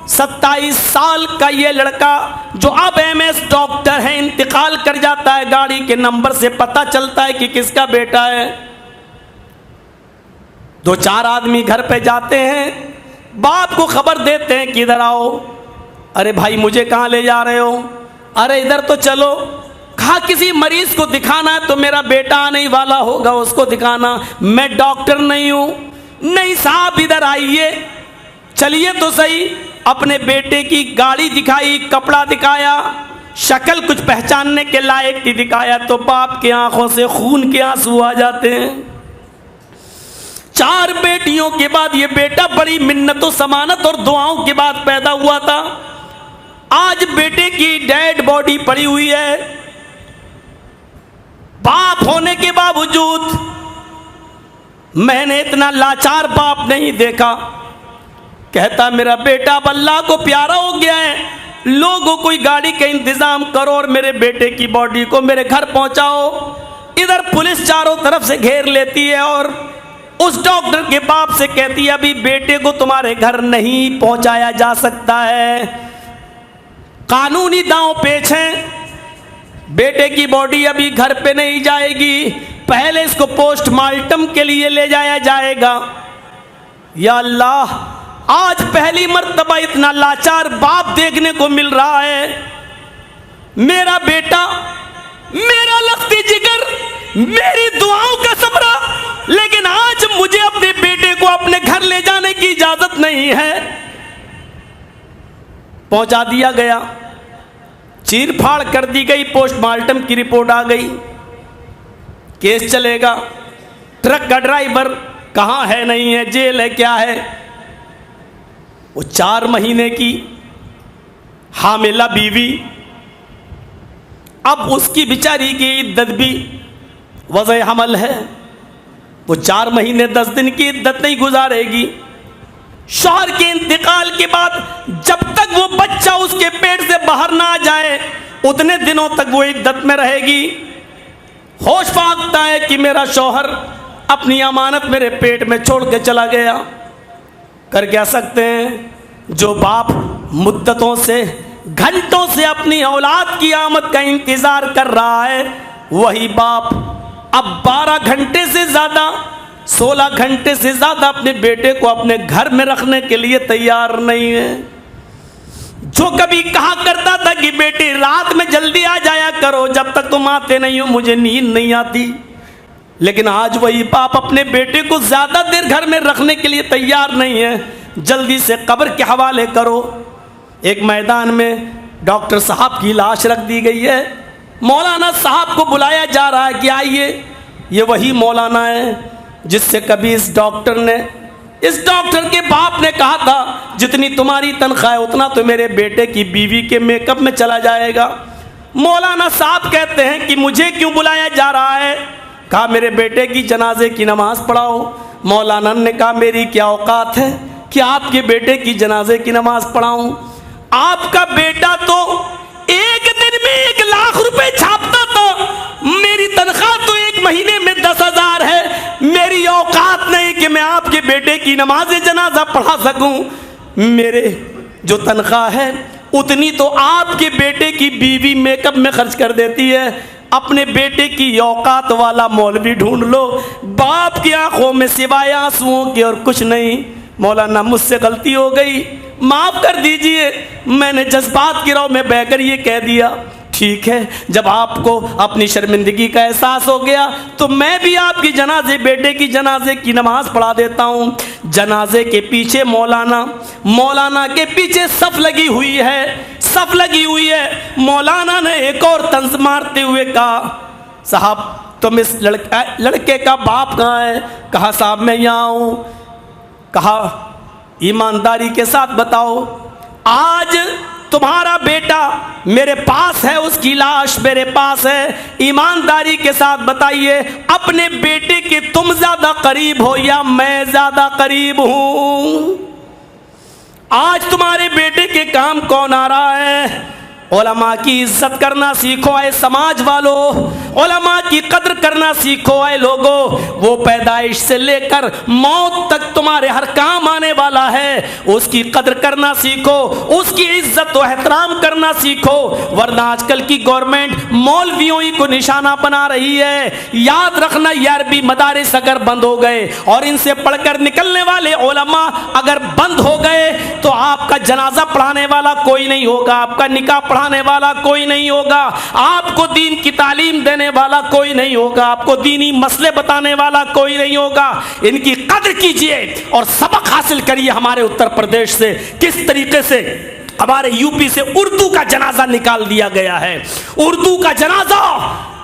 27 سال کا یہ لڑکا جو اب MS ڈاکٹر ہے انتقال کر جاتا ہے۔ گاڑی کے نمبر سے پتہ چلتا ہے کہ کس کا بیٹا ہے۔ 2-4 آدمی گھر پہ جاتے ہیں، باپ کو خبر دیتے ہیں کہ ادھر آؤ۔ ارے بھائی مجھے کہاں لے جا رہے ہو؟ ارے ادھر تو چلو۔ کہا کسی مریض کو دکھانا ہے تو میرا بیٹا آنے ہی والا ہوگا، اس کو دکھانا، میں ڈاکٹر نہیں ہوں۔ نہیں صاحب ادھر آئیے، چلیے تو صحیح۔ اپنے بیٹے کی گاڑی دکھائی، کپڑا دکھایا، شکل کچھ پہچاننے کے لائق کی دکھایا تو باپ کی آنکھوں سے خون کے آنسو آ جاتے ہیں۔ 4 بیٹیوں کے بعد یہ بیٹا بڑی منت و سمانت اور دعاؤں کے بعد پیدا ہوا تھا۔ آج بیٹے کی ڈیڈ باڈی پڑی ہوئی ہے۔ باپ ہونے کے باوجود میں نے اتنا لاچار باپ نہیں دیکھا۔ کہتا میرا بیٹا اب اللہ کو پیارا ہو گیا ہے، لوگوں کوئی گاڑی کا انتظام کرو اور میرے بیٹے کی باڈی کو میرے گھر پہنچاؤ۔ ادھر پولیس چاروں طرف سے گھیر لیتی ہے اور اس ڈاکٹر کے باپ سے کہتی ہے ابھی بیٹے کو تمہارے گھر نہیں پہنچایا جا سکتا ہے، قانونی داؤں پیچ ہیں، بیٹے کی باڈی ابھی گھر پہ نہیں جائے گی، پہلے اس کو پوسٹ مارٹم کے لیے لے جایا جائے گا۔ یا اللہ، آج پہلی مرتبہ اتنا لاچار باپ دیکھنے کو مل رہا ہے۔ میرا بیٹا، میرا لختی جگر، میری دعاؤں کا ثمرہ، لیکن آج مجھے اپنے بیٹے کو اپنے گھر لے جانے کی اجازت نہیں ہے۔ پہنچا دیا گیا، چیر پھاڑ کر دی گئی، پوسٹ مارٹم کی رپورٹ آ گئی، کیس چلے گا۔ ٹرک کا ڈرائیور کہاں ہے، نہیں ہے، جیل ہے، کیا ہے؟ وہ 4 مہینے کی حاملہ بیوی، اب اس کی بیچاری کی عدت بھی وضع حمل ہے، وہ 4 مہینے 10 دن کی عدت نہیں گزارے گی۔ شوہر کے انتقال کے بعد جب تک وہ بچہ اس کے پیٹ سے باہر نہ آ جائے اتنے دنوں تک وہ عدت میں رہے گی۔ ہوش پاتا ہے کہ میرا شوہر اپنی امانت میرے پیٹ میں چھوڑ کے چلا گیا۔ کر کیا سکتے ہیں؟ جو باپ مدتوں سے، گھنٹوں سے اپنی اولاد کی آمد کا انتظار کر رہا ہے، وہی باپ اب 12 گھنٹے سے زیادہ، 16 گھنٹے سے زیادہ اپنے بیٹے کو اپنے گھر میں رکھنے کے لیے تیار نہیں ہے۔ جو کبھی کہا کرتا تھا کہ بیٹی رات میں جلدی آ جایا کرو، جب تک تم آتے نہیں ہو مجھے نیند نہیں آتی، لیکن آج وہی باپ اپنے بیٹے کو زیادہ دیر گھر میں رکھنے کے لیے تیار نہیں ہے۔ جلدی سے قبر کے حوالے کرو۔ ایک میدان میں ڈاکٹر صاحب کی لاش رکھ دی گئی ہے، مولانا صاحب کو بلایا جا رہا ہے کہ آئیے۔ یہ وہی مولانا ہے جس سے کبھی اس ڈاکٹر کے باپ نے کہا تھا جتنی تمہاری تنخواہ ہے اتنا تو میرے بیٹے کی بیوی کے میک اپ میں چلا جائے گا۔ مولانا صاحب کہتے ہیں کہ مجھے کیوں بلایا جا رہا ہے؟ کہا میرے بیٹے کی جنازے کی نماز پڑھاؤ۔ مولانا نے کہا میری کیا اوقات ہے کہ آپ کے بیٹے کی جنازے کی نماز پڑھاؤں؟ آپ کا بیٹا تو ایک دن میں 1 لاکھ روپے چھاپتا تھا، میری تنخواہ تو ایک مہینے میں 10,000 ہے، میری اوقات نہیں کہ میں آپ کے بیٹے کی نماز جنازہ پڑھا سکوں۔ میرے جو تنخواہ ہے اتنی تو آپ کے بیٹے کی بیوی میک اپ میں خرچ کر دیتی ہے، اپنے بیٹے کی اوقات والا مولوی ڈھونڈ لو۔ باپ کی آنکھوں میں سوائے آنسوؤں کے اور کچھ نہیں۔ مولانا مجھ سے غلطی ہو گئی، معاف کر دیجئے، میں نے جذبات کی رو میں بہہ کر یہ کہہ دیا۔ ٹھیک ہے، جب آپ کو اپنی شرمندگی کا احساس ہو گیا تو میں بھی آپ کی جنازے بیٹے کی جنازے کی نماز پڑھا دیتا ہوں۔ جنازے کے پیچھے مولانا کے پیچھے صف لگی ہوئی ہے۔ مولانا نے ایک اور طنز مارتے ہوئے کہا صاحب تم اس لڑکے کا باپ کہاں ہے؟ کہا صاحب میں یہاں ہوں۔ کہا ایمانداری کے ساتھ بتاؤ، آج تمہارا بیٹا میرے پاس ہے، اس کی لاش میرے پاس ہے، ایمانداری کے ساتھ بتائیے اپنے بیٹے کے تم زیادہ قریب ہو یا میں زیادہ قریب ہوں؟ آج تمہارے بیٹے کے کام کون آ رہا ہے؟ علماء کی عزت کرنا سیکھو اے سماج والو، علماء کی قدر کرنا سیکھو اے لوگو۔ وہ پیدائش سے لے کر موت تک تمہارے ہر کام آنے والا ہے، اس کی قدر کرنا سیکھو، اس کی عزت و احترام کرنا سیکھو، ورنہ آج کل کی گورنمنٹ مولویوں ہی کو نشانہ بنا رہی ہے۔ یاد رکھنا یہ عربی مدارس اگر بند ہو گئے اور ان سے پڑھ کر نکلنے والے علماء اگر بند ہو گئے تو آپ کا جنازہ پڑھانے والا کوئی نہیں ہوگا، آپ کا نکاح پڑھانے والا کوئی نہیں ہوگا، آپ کو دین کی تعلیم دینے والا کوئی نہیں ہوگا، آپ کو دینی مسئلے بتانے والا کوئی نہیں ہوگا۔ ان کی قدر کیجئے اور سبق حاصل کریے ہمارے اتر پردیش سے کس طریقے سے ہمارے یو پی سے اردو کا جنازہ نکال دیا گیا ہے۔ اردو کا جنازہ،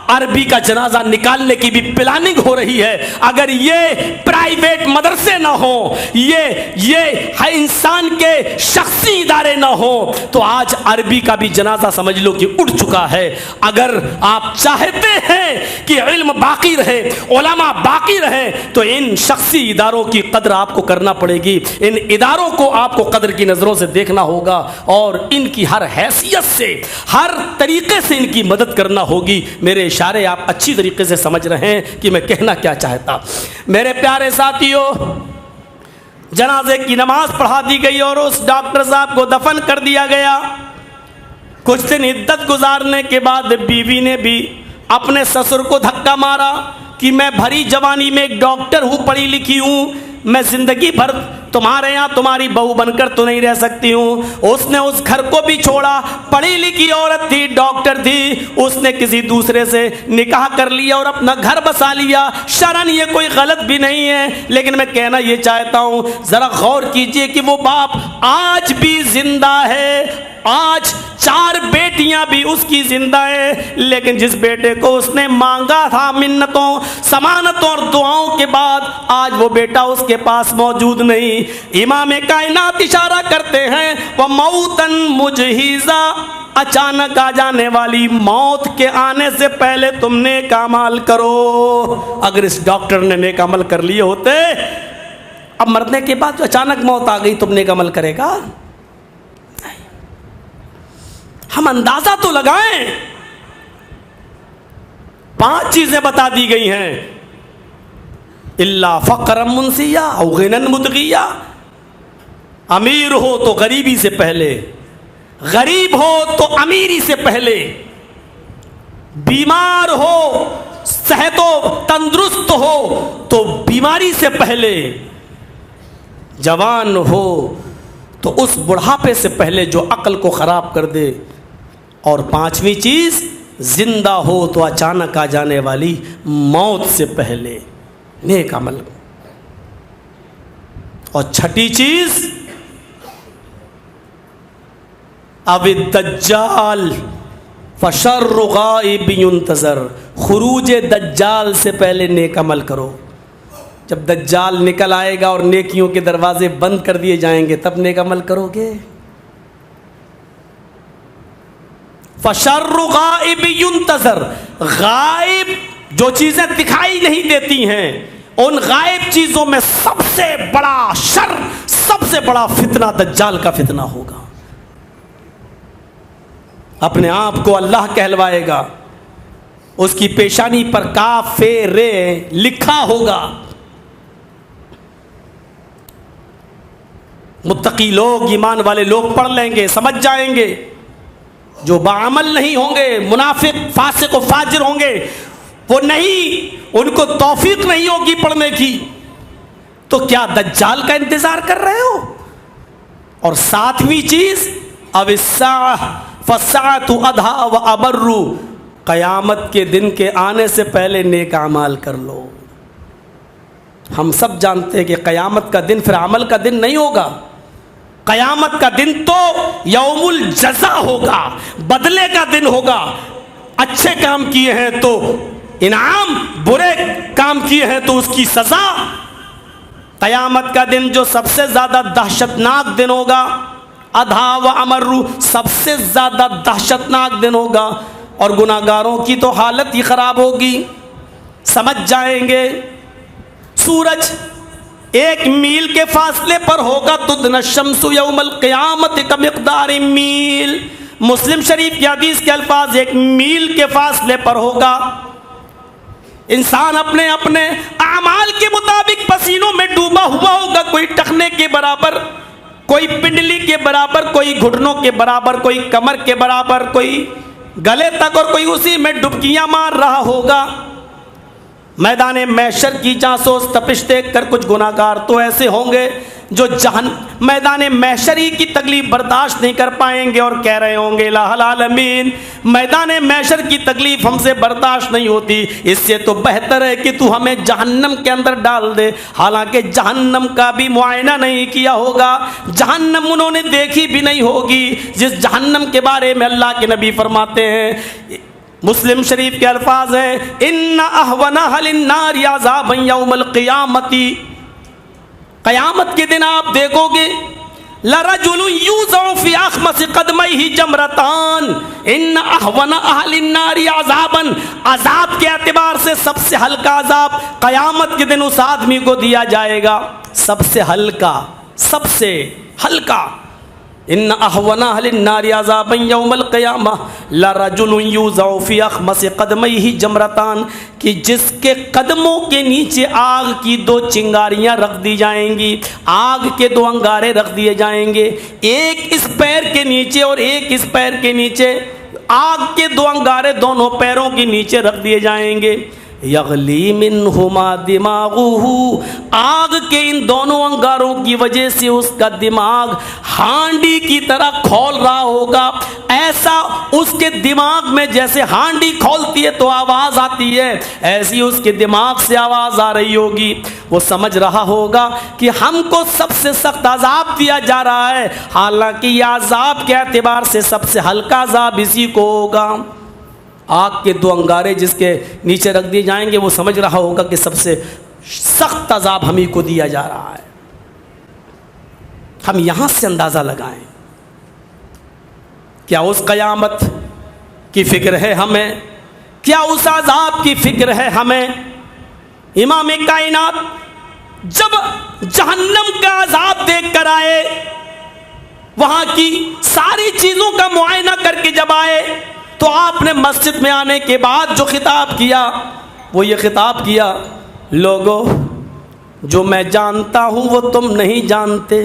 عربی کا جنازہ نکالنے کی بھی پلاننگ ہو رہی ہے۔ اگر یہ پرائیویٹ مدرسے نہ ہوں، یہ انسان کے شخصی ادارے نہ ہوں تو آج عربی کا بھی جنازہ سمجھ لو کہ اڑ چکا ہے۔ اگر آپ چاہتے ہیں کہ علم باقی رہے، علماء باقی رہیں، تو ان شخصی اداروں کی قدر آپ کو کرنا پڑے گی، ان اداروں کو آپ کو قدر کی نظروں سے دیکھنا ہوگا اور ان کی ہر حیثیت سے، ہر طریقے سے ان کی مدد کرنا ہوگی۔ میرے اشارے آپ اچھی طریقے سے سمجھ رہے ہیں کہ میں کہنا کیا چاہتا۔ میرے پیارے ساتھیوں، جنازے کی نماز پڑھا دی گئی اور اس ڈاکٹر صاحب کو دفن کر دیا گیا۔ کچھ دن عدت گزارنے کے بعد بیوی نے بھی اپنے سسر کو دھکا مارا کہ میں بھری جوانی میں ایک ڈاکٹر ہوں، پڑھی لکھی ہوں، میں زندگی بھر تمہارے یہاں تمہاری بہو بن کر تو نہیں رہ سکتی ہوں۔ اس نے اس گھر کو بھی چھوڑا، پڑھی لکھی عورت تھی، ڈاکٹر تھی، اس نے کسی دوسرے سے نکاح کر لیا اور اپنا گھر بسا لیا۔ شرعاً یہ کوئی غلط بھی نہیں ہے، لیکن میں کہنا یہ چاہتا ہوں ذرا غور کیجئے کہ وہ باپ آج بھی زندہ ہے، آج 4 بیٹیاں بھی اس کی زندہ ہیں، لیکن جس بیٹے کو اس نے مانگا تھا منتوں، سمانتوں اور دعاؤں کے بعد، آج وہ بیٹا اس کے پاس موجود نہیں۔ امام کائنات اشارہ کرتے ہیں وَمَوْتًا مُجْہِزًا، اچانک آ جانے والی موت کے آنے سے پہلے تم نیک اعمال کرو۔ اگر اس ڈاکٹر نے نیک عمل کر لیے ہوتے، اب مرنے کے بعد جو اچانک موت آ گئی تم نیک عمل کرے گا؟ ہم اندازہ تو لگائیں۔ 5 چیزیں بتا دی گئی ہیں، اللہ فقرا منسیا او غنى مدغیا۔ امیر ہو تو غریبی سے پہلے، غریب ہو تو امیری سے پہلے، بیمار ہو، صحت و تندرست ہو تو بیماری سے پہلے، جوان ہو تو اس بڑھاپے سے پہلے جو عقل کو خراب کر دے، اور 5ویں چیز زندہ ہو تو اچانک آ جانے والی موت سے پہلے نیک عمل، اور 6ٹھی چیز اب الدجال فشر غائب ينتظر، خروج دجال سے پہلے نیک عمل کرو۔ جب دجال نکل آئے گا اور نیکیوں کے دروازے بند کر دیے جائیں گے تب نیک عمل کرو گے۔ فشر غائب ينتظر، غائب جو چیزیں دکھائی نہیں دیتی ہیں ان غائب چیزوں میں سب سے بڑا شر، سب سے بڑا فتنہ دجال کا فتنہ ہوگا۔ اپنے آپ کو اللہ کہلوائے گا، اس کی پیشانی پر کاف رے لکھا ہوگا۔ متقی لوگ، ایمان والے لوگ پڑھ لیں گے، سمجھ جائیں گے۔ جو باعمل نہیں ہوں گے، منافق، فاسق و فاجر ہوں گے، وہ نہیں، ان کو توفیق نہیں ہوگی پڑھنے کی۔ تو کیا دجال کا انتظار کر رہے ہو؟ اور ساتویں چیز، او الساعہ فالساعۃ ادھیٰ وابر، قیامت کے دن کے آنے سے پہلے نیک اعمال کر لو۔ ہم سب جانتے ہیں کہ قیامت کا دن پھر عمل کا دن نہیں ہوگا۔ قیامت کا دن تو یوم الجزا ہوگا، بدلے کا دن ہوگا۔ اچھے کام کیے ہیں تو انعام، برے کام کیے ہیں تو اس کی سزا۔ قیامت کا دن جو سب سے زیادہ دہشتناک دن ہوگا، ادھا و امر، سب سے زیادہ دہشتناک دن ہوگا، اور گناہگاروں کی تو حالت ہی خراب ہوگی۔ سمجھ جائیں گے، سورج 1 میل کے فاصلے پر ہوگا، تدنی الشمس یوم القیامت کمقدار میل۔ مسلم شریف کی حدیث کے الفاظ 1 میل کے فاصلے پر ہوگا۔ انسان اپنے اپنے اعمال کے مطابق پسینوں میں ڈوبا ہوا ہوگا، کوئی ٹخنے کے برابر، کوئی پنڈلی کے برابر، کوئی گھٹنوں کے برابر، کوئی کمر کے برابر، کوئی گلے تک، اور کوئی اسی میں ڈبکیاں مار رہا ہوگا۔ میدان محشر کی جاسوس تپش دیکھ کر کچھ گناہگار تو ایسے ہوں گے جو میدان محشری کی تکلیف برداشت نہیں کر پائیں گے اور کہہ رہے ہوں گے الہ العالمین، میدان محشر کی تکلیف ہم سے برداشت نہیں ہوتی، اس سے تو بہتر ہے کہ تو ہمیں جہنم کے اندر ڈال دے۔ حالانکہ جہنم کا بھی معائنہ نہیں کیا ہوگا، جہنم انہوں نے دیکھی بھی نہیں ہوگی، جس جہنم کے بارے میں اللہ کے نبی فرماتے ہیں، مسلم شریف کے الفاظ ہیں، ان اہون اہل النار عذابا یوم القیامت، قیامت کے دن آپ دیکھو گے، لرجل یوضع فی اخمص قدمیہ جمرتان، ان اہون اہل النار عذابا، عذاب کے اعتبار سے سب سے ہلکا عذاب قیامت کے دن اس آدمی کو دیا جائے گا، سب سے ہلکا، سب سے ہلکا۔ ان اہون اہل النار عذابا یوم القیامہ لرجل یوضع فی اخمص قدمیہ جمرتان، کہ جس کے قدموں کے نیچے آگ کی 2 چنگاریاں رکھ دی جائیں گی، آگ کے 2 انگارے رکھ دیے جائیں گے، ایک اس پیر کے نیچے اور ایک اس پیر کے نیچے، آگ کے 2 انگارے دونوں پیروں کے نیچے رکھ دیے جائیں گے۔ یغلی منہما دماغہ، آگ کے ان دونوں انگاروں کی وجہ سے اس کا دماغ ہانڈی کی طرح کھول رہا ہوگا، ایسا اس کے دماغ میں جیسے ہانڈی کھولتی ہے تو آواز آتی ہے، ایسی اس کے دماغ سے آواز آ رہی ہوگی۔ وہ سمجھ رہا ہوگا کہ ہم کو سب سے سخت عذاب دیا جا رہا ہے، حالانکہ یہ عذاب کے اعتبار سے سب سے ہلکا عذاب اسی کو ہوگا۔ آگ کے 2 انگارے جس کے نیچے رکھ دیے جائیں گے، وہ سمجھ رہا ہوگا کہ سب سے سخت عذاب ہمیں کو دیا جا رہا ہے۔ ہم یہاں سے اندازہ لگائیں، کیا اس قیامت کی فکر ہے ہمیں؟ کیا اس عذاب کی فکر ہے ہمیں؟ امام کائنات جب جہنم کا عذاب دیکھ کر آئے، وہاں کی ساری چیزوں کا معائنہ کر کے جب آئے، تو آپ نے مسجد میں آنے کے بعد جو خطاب کیا وہ یہ خطاب کیا، لوگو جو میں جانتا ہوں وہ تم نہیں جانتے،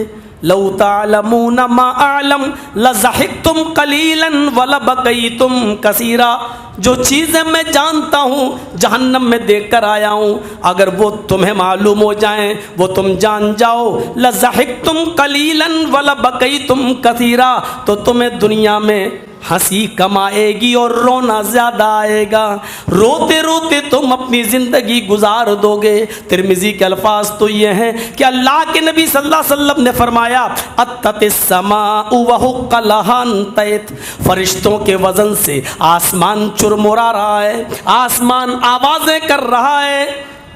لو تعلمون ما اعلم لضحکتم قلیلا ولبکیتم کثیرا، جو چیزیں میں جانتا ہوں جہنم میں دیکھ کر آیا ہوں، اگر وہ تمہیں معلوم ہو جائیں، وہ تم جان جاؤ، لضحکتم قلیلا ولبکیتم کثیرا، تو تمہیں دنیا میں ہنسی کم آئے گی اور رونا زیادہ آئے گا، روتے روتے تم اپنی زندگی گزار دو گے۔ ترمذی کے الفاظ تو یہ ہیں کہ اللہ کے نبی صلی اللہ علیہ وسلم نے فرمایا، اتت السماء وحق لہا انتت، فرشتوں کے وزن سے آسمان چرمرا رہا ہے، آسمان آوازیں کر رہا ہے،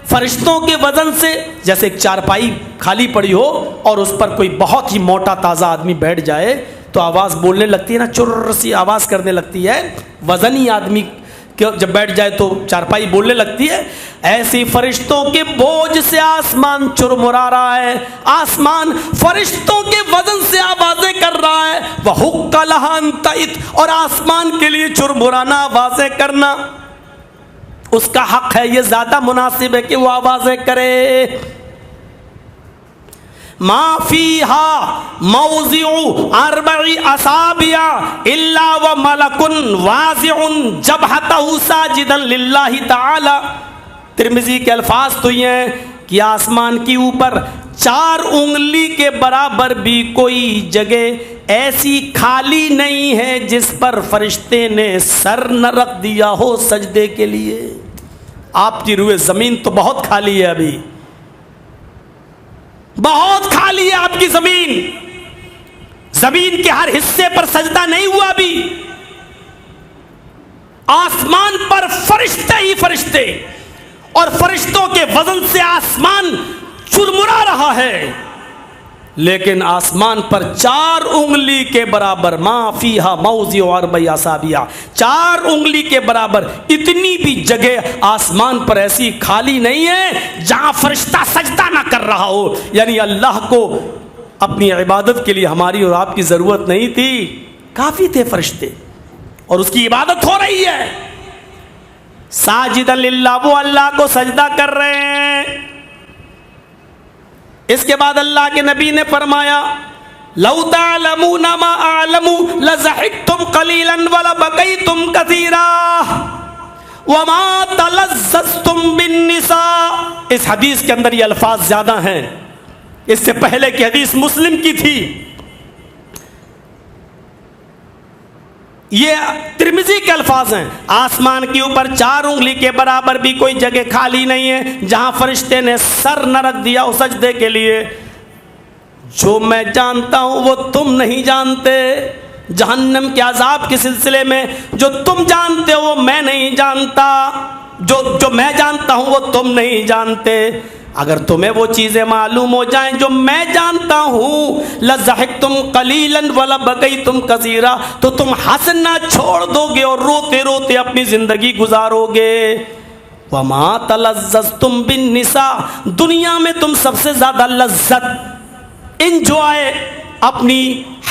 فرشتوں کے وزن سے، جیسے ایک چارپائی خالی پڑی ہو اور اس پر کوئی بہت ہی موٹا تازہ آدمی بیٹھ جائے تو آواز بولنے لگتی ہے نا، چر سی آواز کرنے لگتی ہے، وزنی آدمی کہ جب بیٹھ جائے تو چارپائی بولنے لگتی ہے، ایسی فرشتوں کے بوجھ سے آسمان چرمرا رہا ہے، آسمان فرشتوں کے وزن سے آوازیں کر رہا ہے، وَحُقَّ لَهَا أَن تَئِتْ، اور آسمان کے لیے چرمرانا آوازیں کرنا اس کا حق ہے، یہ زیادہ مناسب ہے کہ وہ آوازیں کرے۔ ما فیہا موضع 4 اصابع الا وملک واضع جبہتہ ساجدا للہ تعالی۔ ترمذی کے الفاظ تو یہ ہیں کہ آسمان کے اوپر 4 انگلی کے برابر بھی کوئی جگہ ایسی خالی نہیں ہے جس پر فرشتے نے سر نہ رکھ دیا ہو سجدے کے لیے۔ آپ کی روئے زمین تو بہت خالی ہے، ابھی بہت خالی ہے آپ کی زمین، زمین کے ہر حصے پر سجدہ نہیں ہوا ابھی، آسمان پر فرشتے ہی فرشتے، اور فرشتوں کے وزن سے آسمان چرمرا رہا ہے، لیکن آسمان پر 4 انگلی کے برابر، ما فیہا موضع 4 اصابع، 4 انگلی کے برابر اتنی بھی جگہ آسمان پر ایسی خالی نہیں ہے جہاں فرشتہ سجدہ نہ کر رہا ہو۔ یعنی اللہ کو اپنی عبادت کے لیے ہماری اور آپ کی ضرورت نہیں تھی، کافی تھے فرشتے، اور اس کی عبادت ہو رہی ہے۔ ساجدا للہ، وہ اللہ کو سجدہ کر رہے ہیں۔ اس کے بعد اللہ کے نبی نے فرمایا، لو تعلمون ما اعلم لضحكتم قليلا ولبكيتم كثيرا وما تلذذتم بالنساء۔ اس حدیث کے اندر یہ الفاظ زیادہ ہیں، اس سے پہلے کی حدیث مسلم کی تھی، یہ ترمذی کے الفاظ ہیں۔ آسمان کے اوپر 4 انگلی کے برابر بھی کوئی جگہ خالی نہیں ہے جہاں فرشتے نے سر نہ رکھ دیا ہو سجدے کے لیے۔ جو میں جانتا ہوں وہ تم نہیں جانتے، جہنم کے عذاب کے سلسلے میں جو تم جانتے ہو وہ میں نہیں جانتا، جو میں جانتا ہوں وہ تم نہیں جانتے۔ اگر تمہیں وہ چیزیں معلوم ہو جائیں جو میں جانتا ہوں، لضحکتم قلیلا ولبکیتم کثیرا، تو تم ہنسنا چھوڑ دو گے اور روتے روتے اپنی زندگی گزارو گے۔ وما تلذذتم بالنساء، دنیا میں تم سب سے زیادہ لذت، انجوائے اپنی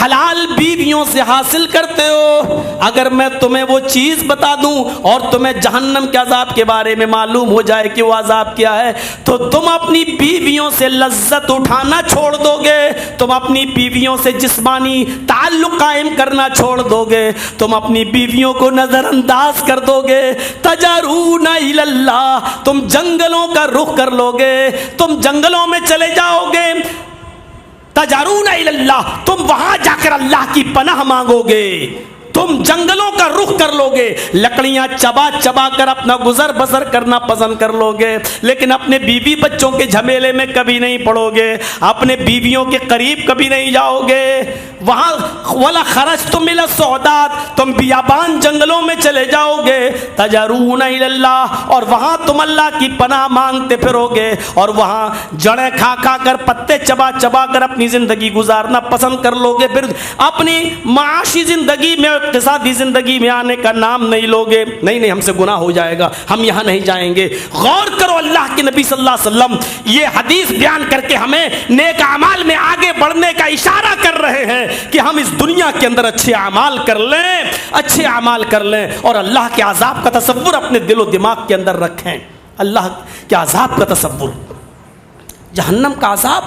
حلال بیویوں سے حاصل کرتے ہو۔ اگر میں تمہیں وہ چیز بتا دوں اور تمہیں جہنم کے عذاب کے بارے میں معلوم ہو جائے کہ وہ عذاب کیا ہے، تو تم اپنی بیویوں سے لذت اٹھانا چھوڑ دو گے، تم اپنی بیویوں سے جسمانی تعلق قائم کرنا چھوڑ دو گے، تم اپنی بیویوں کو نظر انداز کر دو گے۔ تجرون الی اللہ، تم جنگلوں کا رخ کر لو گے، تم جنگلوں میں چلے جاؤ گے۔ تجارون الی اللہ، تم وہاں جا کر اللہ کی پناہ مانگو گے، تم جنگلوں کا رخ کر لو گے، لکڑیاں چبا چبا کر اپنا گزر بسر کرنا پسند کر لو گے، لیکن اپنے بیوی بچوں کے جھمیلے میں کبھی نہیں پڑو گے، اپنے بیویوں کے قریب کبھی نہیں جاؤ گے۔ وہاں ولا خرجتم الی الصعودات، تم بیابان جنگلوں میں چلے جاؤ گے۔ تجرون الی اللہ، اور وہاں تم اللہ کی پناہ مانگتے پھرو گے، اور وہاں جڑیں کھا کھا کر پتے چبا چبا کر اپنی زندگی گزارنا پسند کر لو گے، پھر اپنی معاشی زندگی میں اقتصادی زندگی میں آنے کا نام نہیں لوگے۔ نہیں ہم سے گناہ ہو جائے گا، ہم یہاں نہیں جائیں گے۔ غور کرو، اللہ کے نبی صلی اللہ علیہ وسلم یہ حدیث بیان کر کے ہمیں نیک اعمال میں آگے بڑھنے کا اشارہ کر رہے ہیں کہ ہم اس دنیا کے اندر اچھے اعمال کر لیں، اچھے اعمال کر لیں، اور اللہ کے عذاب کا تصور اپنے دل و دماغ کے اندر رکھیں۔ اللہ کے عذاب کا تصور، جہنم کا عذاب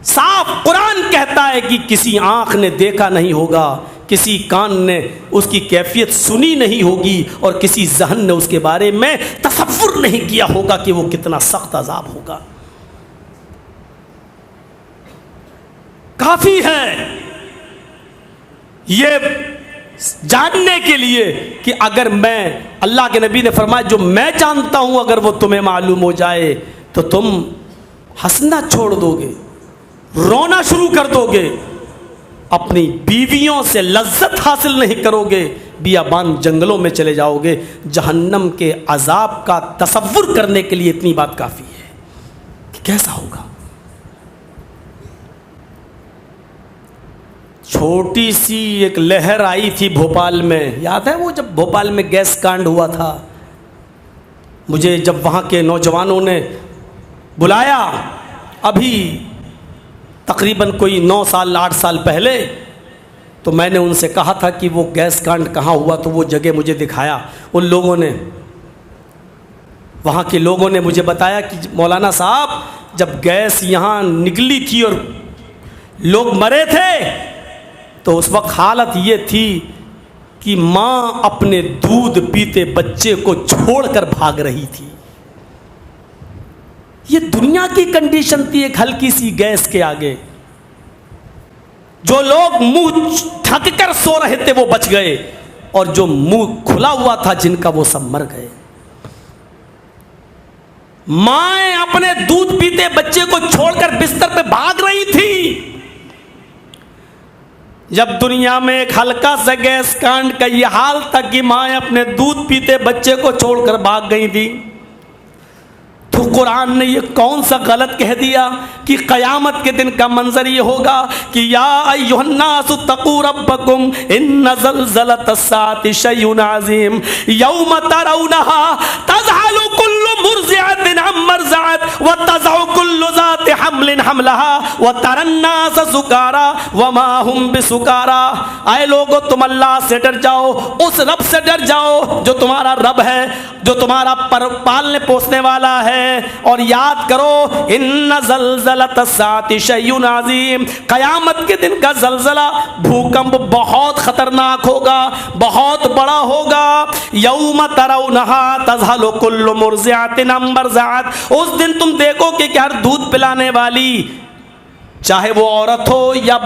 صاف قرآن کہتا ہے کہ کسی آنکھ نے دیکھا نہیں ہوگا، کسی کان نے اس کی کیفیت سنی نہیں ہوگی، اور کسی ذہن نے اس کے بارے میں تصور نہیں کیا ہوگا کہ وہ کتنا سخت عذاب ہوگا۔ کافی ہے یہ جاننے کے لیے کہ اگر میں، اللہ کے نبی نے فرمایا جو میں جانتا ہوں اگر وہ تمہیں معلوم ہو جائے تو تم ہنسنا چھوڑ دو گے، رونا شروع کر دو گے، اپنی بیویوں سے لذت حاصل نہیں کرو گے، بیابان جنگلوں میں چلے جاؤ گے۔ جہنم کے عذاب کا تصور کرنے کے لیے اتنی بات کافی ہے کہ کیسا ہوگا۔ چھوٹی سی ایک لہر آئی تھی بھوپال میں، یاد ہے وہ جب بھوپال میں گیس کانڈ ہوا تھا؟ مجھے جب وہاں کے نوجوانوں نے بلایا، ابھی تقریباً کوئی 9 سال 8 سال پہلے، تو میں نے ان سے کہا تھا کہ وہ گیس کانڈ کہاں ہوا، تو وہ جگہ مجھے دکھایا ان لوگوں نے، وہاں کے لوگوں نے مجھے بتایا کہ مولانا صاحب جب گیس یہاں نکلی تھی اور لوگ مرے تھے تو اس وقت حالت یہ تھی کہ ماں اپنے دودھ پیتے بچے کو چھوڑ کر بھاگ رہی تھی۔ یہ دنیا کی کنڈیشن تھی ایک ہلکی سی گیس کے آگے۔ جو لوگ منہ ڈھک کر سو رہے تھے وہ بچ گئے، اور جو منہ کھلا ہوا تھا جن کا وہ سب مر گئے۔ مائیں اپنے دودھ پیتے بچے کو چھوڑ کر بستر پہ بھاگ رہی تھی۔ جب دنیا میں ایک ہلکا سا گیس کانڈ کا یہ حال تھا کہ مائیں اپنے دودھ پیتے بچے کو چھوڑ کر بھاگ گئی تھی، تو قرآن نے یہ کون سا غلط کہہ دیا کہ قیامت کے دن کا منظر یہ ہوگا کہ یا ایھا الناس اتقوا ربکم ان زلزلۃ الساعۃ شیء عظیم یوم ترونها تذہل کل مرضعۃ عما ارضعت وتضع کل ذات حمل حملها وترى الناس سکارى وما هم بسکارى۔ اے لوگو تم اللہ سے ڈر جاؤ، اس رب سے ڈر جاؤ جو تمہارا رب ہے، جو تمہارا پالنے پوسنے والا ہے، اور یاد کرو ان زلزلۃ الساعۃ شیء عظیم، قیامت کے دن کا زلزلہ بھوکمپ بہت خطرناک ہوگا، بہت بڑا ہوگا۔ یوم ترونها تذہل کل مرضعۃ عما ارضعت، اس دن تم دیکھو کہ ہر دودھ پلانے والی، چاہے وہ عورت ہو یا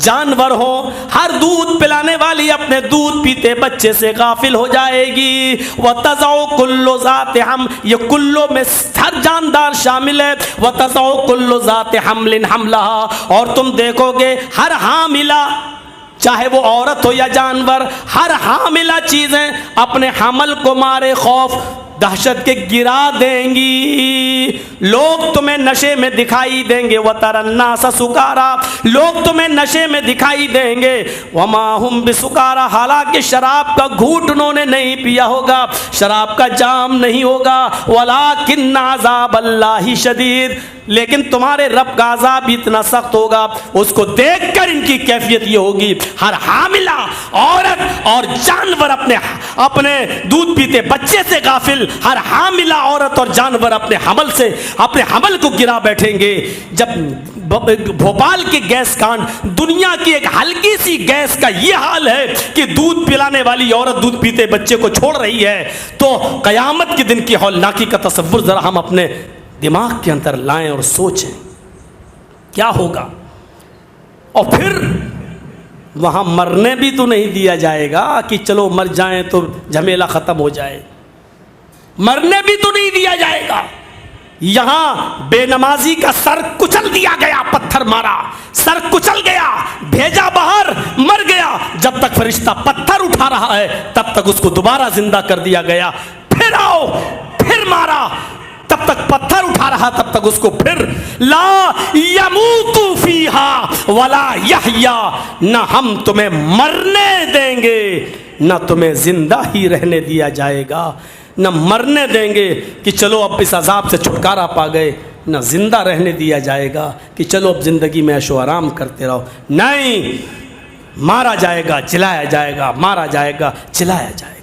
جانور ہو، ہر دودھ پلانے والی اپنے دودھ پیتے بچے سے غافل ہو جائے گی۔ وَتَضَعُ كُلُّ ذَاتِ حَمْلٍ، یہ کلو میں ہر جاندار شامل ہے۔ وَتَضَعُ كُلُّ ذَاتِ حَمْلٍ حَمْلَهَا، اور تم دیکھو گے ہر حاملہ، چاہے وہ عورت ہو یا جانور، ہر حاملہ چیزیں اپنے حمل کو مارے خوف دہشت کے گرا دیں گی۔ لوگ تمہیں نشے میں دکھائی دیں گے، وَتَرَى النَّاسَ سُكَارَى، لوگ تمہیں نشے میں دکھائی دیں گے، وَمَا هُمْ بِسُكَارَى، حالانکہ شراب کا گھونٹ انہوں نے نہیں پیا ہوگا، شراب کا جام نہیں ہوگا، وَلَكِنَّ عَذَابَ اللَّهِ شَدِيدٌ، لیکن تمہارے رب کا عذاب اتنا سخت ہوگا، اس کو دیکھ کر ان کی کیفیت یہ ہوگی، ہر حاملہ عورت اور جانور اپنے دودھ پیتے بچے سے غافل، ہر حاملہ عورت اور جانور اپنے حمل کو گرا بیٹھیں گے۔ جب بھوپال کے گیس کانڈ، دنیا کی ایک ہلکی سی گیس کا یہ حال ہے کہ دودھ پلانے والی عورت دودھ پیتے بچے کو چھوڑ رہی ہے، تو قیامت کے دن کی ہولناکی کا تصور ذرا ہم اپنے دماغ کے اندر لائیں اور سوچیں کیا ہوگا۔ اور پھر وہاں مرنے بھی تو نہیں دیا جائے گا کہ چلو مر جائیں تو جھمیلا ختم ہو جائے، مرنے بھی تو نہیں دیا جائے گا۔ یہاں بے نمازی کا سر کچل دیا گیا، پتھر مارا، سر کچل گیا، بھیجا باہر، مر گیا، جب تک فرشتہ پتھر اٹھا رہا ہے تب تک اس کو دوبارہ زندہ کر دیا گیا، پھر آؤ، پھر مارا، تب تک پتھر اٹھا رہا تب تک اس کو پھر لا یموت فیہا ولا یحیا، نہ ہم تمہیں مرنے دیں گے نہ تمہیں زندہ ہی رہنے دیا جائے گا، نہ مرنے دیں گے کہ چلو اب اس عذاب سے چھٹکارا پا گئے، نہ زندہ رہنے دیا جائے گا کہ چلو اب زندگی میں عیش و آرام کرتے رہو، نہیں، مارا جائے گا، جلایا جائے گا، مارا جائے گا، جلایا جائے گا۔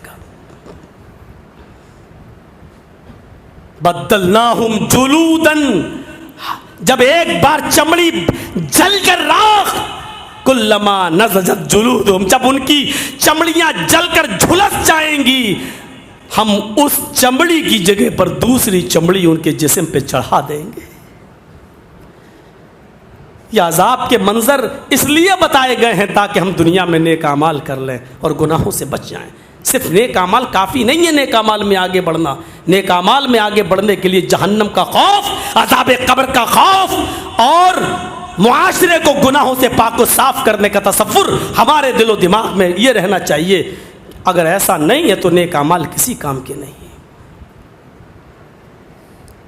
بدلناہم جلوداً، جب ایک بار چمڑی جل کر راکھ، کلما نضجت جلودہم، جب ان کی چمڑیاں جل کر جھلس جائیں گی، ہم اس چمڑی کی جگہ پر دوسری چمڑی ان کے جسم پہ چڑھا دیں گے۔ یہ عذاب کے منظر اس لیے بتائے گئے ہیں تاکہ ہم دنیا میں نیک اعمال کر لیں اور گناہوں سے بچ جائیں۔ صرف نیک اعمال کافی نہیں ہے نیک اعمال میں آگے بڑھنا، نیک اعمال میں آگے بڑھنے کے لیے جہنم کا خوف، عذاب قبر کا خوف اور معاشرے کو گناہوں سے پاک و صاف کرنے کا تصور ہمارے دل و دماغ میں یہ رہنا چاہیے۔ اگر ایسا نہیں ہے تو نیک اعمال کسی کام کے نہیں ہیں۔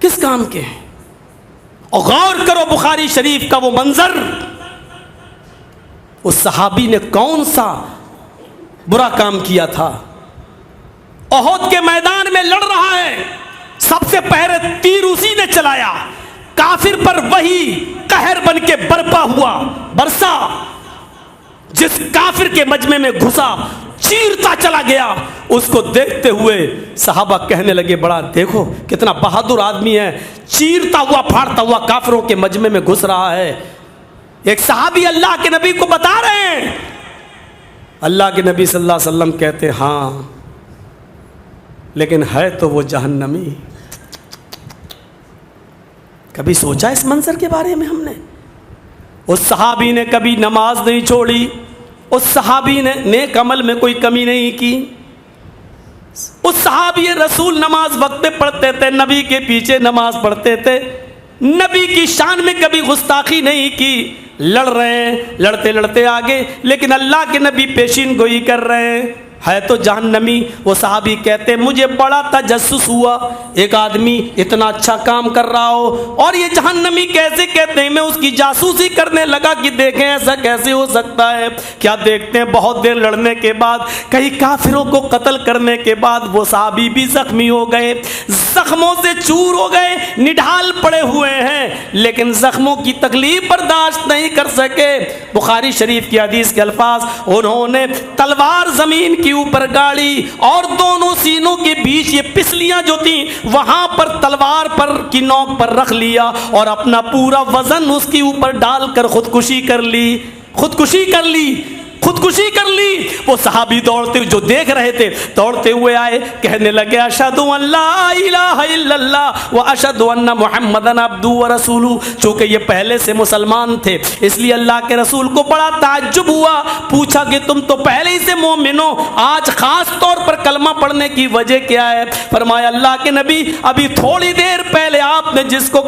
کس کام کے ہیں؟ اور غور کرو بخاری شریف کا وہ منظر، اس صحابی نے کون سا برا کام کیا تھا؟ احد کے میدان میں لڑ رہا ہے، سب سے پہلے تیر اسی نے چلایا، کافر پر وہی قہر بن کے برپا ہوا، برسا، جس کافر کے مجمع میں گھسا چیرتا چلا گیا۔ اس کو دیکھتے ہوئے صحابہ کہنے لگے بڑا دیکھو کتنا بہادر آدمی ہے، چیرتا ہوا پھاڑتا ہوا کافروں کے مجمع میں گھس رہا ہے۔ ایک صحابی اللہ کے نبی کو بتا رہے ہیں، اللہ کے نبی صلی اللہ علیہ وسلم کہتے ہاں لیکن ہے تو وہ جہنمی۔ کبھی سوچا اس منظر کے بارے میں ہم نے؟ اس صحابی نے کبھی نماز نہیں چھوڑی، اس صحابی نے نیک عمل میں کوئی کمی نہیں کی، اس صحابی رسول نماز وقت پہ پڑھتے تھے، نبی کے پیچھے نماز پڑھتے تھے، نبی کی شان میں کبھی گستاخی نہیں کی، لڑ رہے ہیں لڑتے لڑتے آگے، لیکن اللہ کے نبی پیشین گوئی کر رہے ہیں، ہے تو جہنمی۔ وہ صحابی کہتے مجھے بڑا تجسس ہوا، ایک آدمی اتنا اچھا کام کر رہا ہو اور یہ جہنمی کیسے کہتے ہیں، میں اس کی جاسوسی کرنے لگا کہ دیکھیں ایسا کیسے ہو سکتا ہے۔ کیا دیکھتے ہیں بہت دیر لڑنے کے بعد، کئی کافروں کو قتل کرنے کے بعد وہ صحابی بھی زخمی ہو گئے، زخموں سے چور ہو گئے، نڈھال پڑے ہوئے ہیں، لیکن زخموں کی تکلیف برداشت نہیں کر سکے۔ بخاری شریف کی حدیث کے الفاظ، انہوں نے تلوار زمین کی اوپر گاڑی اور دونوں سینوں کے بیچ یہ پسلیاں جو تھیں وہاں پر تلوار پر کی نوک پر رکھ لیا اور اپنا پورا وزن اس کے اوپر ڈال کر خودکشی کر لی، خودکشی کر لی، خودکشی کر لی۔ وہ صحابی دوڑتے جو دیکھ رہے تھے دوڑتے ہوئے آئے، کہنے لگے اشہد ان لا الہ الا اللہ واشہد ان محمدن عبدہ ورسولہ۔ چونکہ یہ پہلے سے مسلمان تھے اس لیے اللہ کے رسول کو بڑا تعجب ہوا، پوچھا کہ تم تو پہلے ہی سے مومن ہو، آج خاص طور پر کلمہ پڑھنے کی وجہ کیا ہے؟ فرمایا اللہ کے نبی ابھی تھوڑی دیر پہلے آپ نے جس کو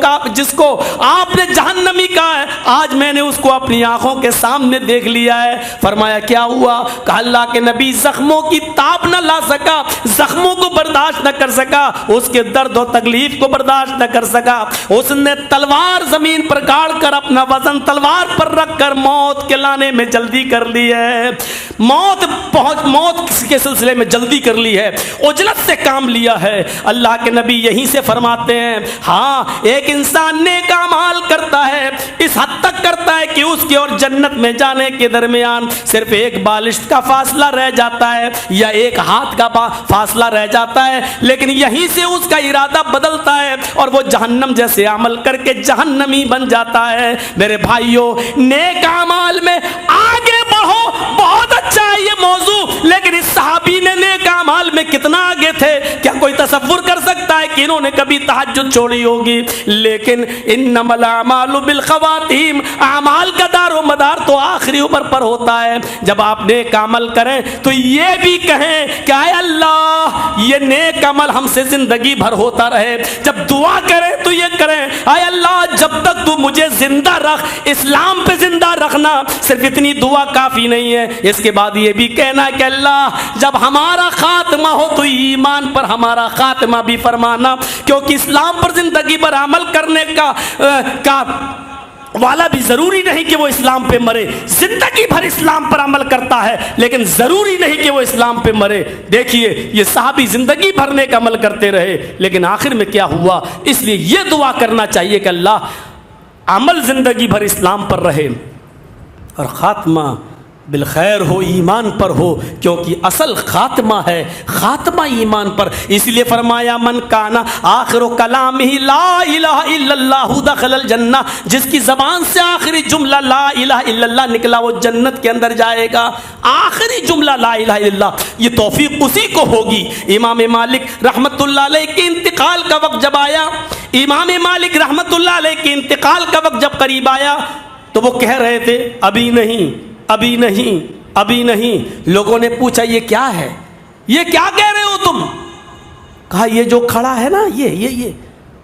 آپ نے جہنمی کہا ہے، آج میں نے اس کو اپنی آنکھوں کے سامنے دیکھ لیا ہے۔ فرمایا کیا ہوا؟ کہا اللہ کے نبی زخموں کی تاب نہ لا سکا، زخموں کو برداشت نہ کر سکا، اس کے درد و تکلیف کو برداشت نہ کر سکا، اس نے تلوار زمین پر گاڑ کر اپنا وزن تلوار پر رکھ کر موت کے لانے میں جلدی کر لی ہے، موت کے سلسلے میں جلدی کر لی ہے، عجلت سے کام لیا ہے۔ اللہ کے نبی یہیں سے فرماتے ہیں ہاں ایک انسان نیک اعمال کرتا ہے، اس حد تک کرتا ہے کہ اس کی اور جنت میں جانے کے درمیان صرف ایک بالشت کا فاصلہ رہ جاتا ہے یا ایک ہاتھ کا فاصلہ رہ جاتا ہے، لیکن یہیں سے اس کا ارادہ بدلتا ہے اور وہ جہنم جیسے عمل کر کے جہنمی بن جاتا ہے۔ میرے بھائیوں نیک اعمال میں آگے بڑھو، بہت اچھا ہے یہ موضوع، لیکن اس صحابی نے نیک اعمال میں کتنا آگے تھے؟ کیا کوئی تصور کر سکتا ہے کہ انہوں نے کبھی تہجد چھوڑی ہوگی؟ لیکن انما الاعمال بالخواتیم، اعمال کا دار و مدار تو آخری عمر پر ہوتا ہے۔ جب آپ نیک عمل کریں تو یہ بھی کہیں کہ اے اللہ یہ نیک عمل ہم سے زندگی بھر ہوتا رہے، جب دعا کریں تو یہ کریں اے اللہ جب تک تو مجھے زندہ رکھ، اسلام پہ زندہ رکھنا۔ صرف اتنی دعا کافی نہیں ہے، اس کے بعد یہ بھی کہنا کہ اللہ جب ہمارا خاتمہ ہو تو ایمان پر ہمارا خاتمہ بھی فرمانا، کیونکہ اسلام پر زندگی بھر عمل کرنے کا والا بھی ضروری نہیں کہ وہ اسلام پہ مرے، زندگی بھر اسلام پر عمل کرتا ہے لیکن ضروری نہیں کہ وہ اسلام پہ مرے۔ دیکھیے یہ صحابی زندگی بھر نیک عمل کرتے رہے لیکن آخر میں کیا ہوا؟ اس لیے یہ دعا کرنا چاہیے کہ اللہ عمل زندگی بھر اسلام پر رہے اور خاتمہ بالخیر ہو، ایمان پر ہو، کیونکہ اصل خاتمہ ہے خاتمہ ایمان پر۔ اس لیے فرمایا من کانا آخر کلامہ لا الہ الا اللہ دخل الجنہ، جس کی زبان سے آخری جملہ لا الہ الا اللہ نکلا وہ جنت کے اندر جائے گا۔ آخری جملہ لا الہ الا اللہ، یہ توفیق اسی کو ہوگی۔ امام مالک رحمت اللہ علیہ کے انتقال کا وقت جب آیا، امام مالک رحمت اللہ علیہ کے انتقال کا وقت جب قریب آیا تو وہ کہہ رہے تھے ابھی نہیں ابھی نہیں ابھی نہیں۔ لوگوں نے پوچھا یہ کیا ہے، یہ کیا کہہ رہے ہو تم؟ کہا یہ جو کھڑا ہے نا یہ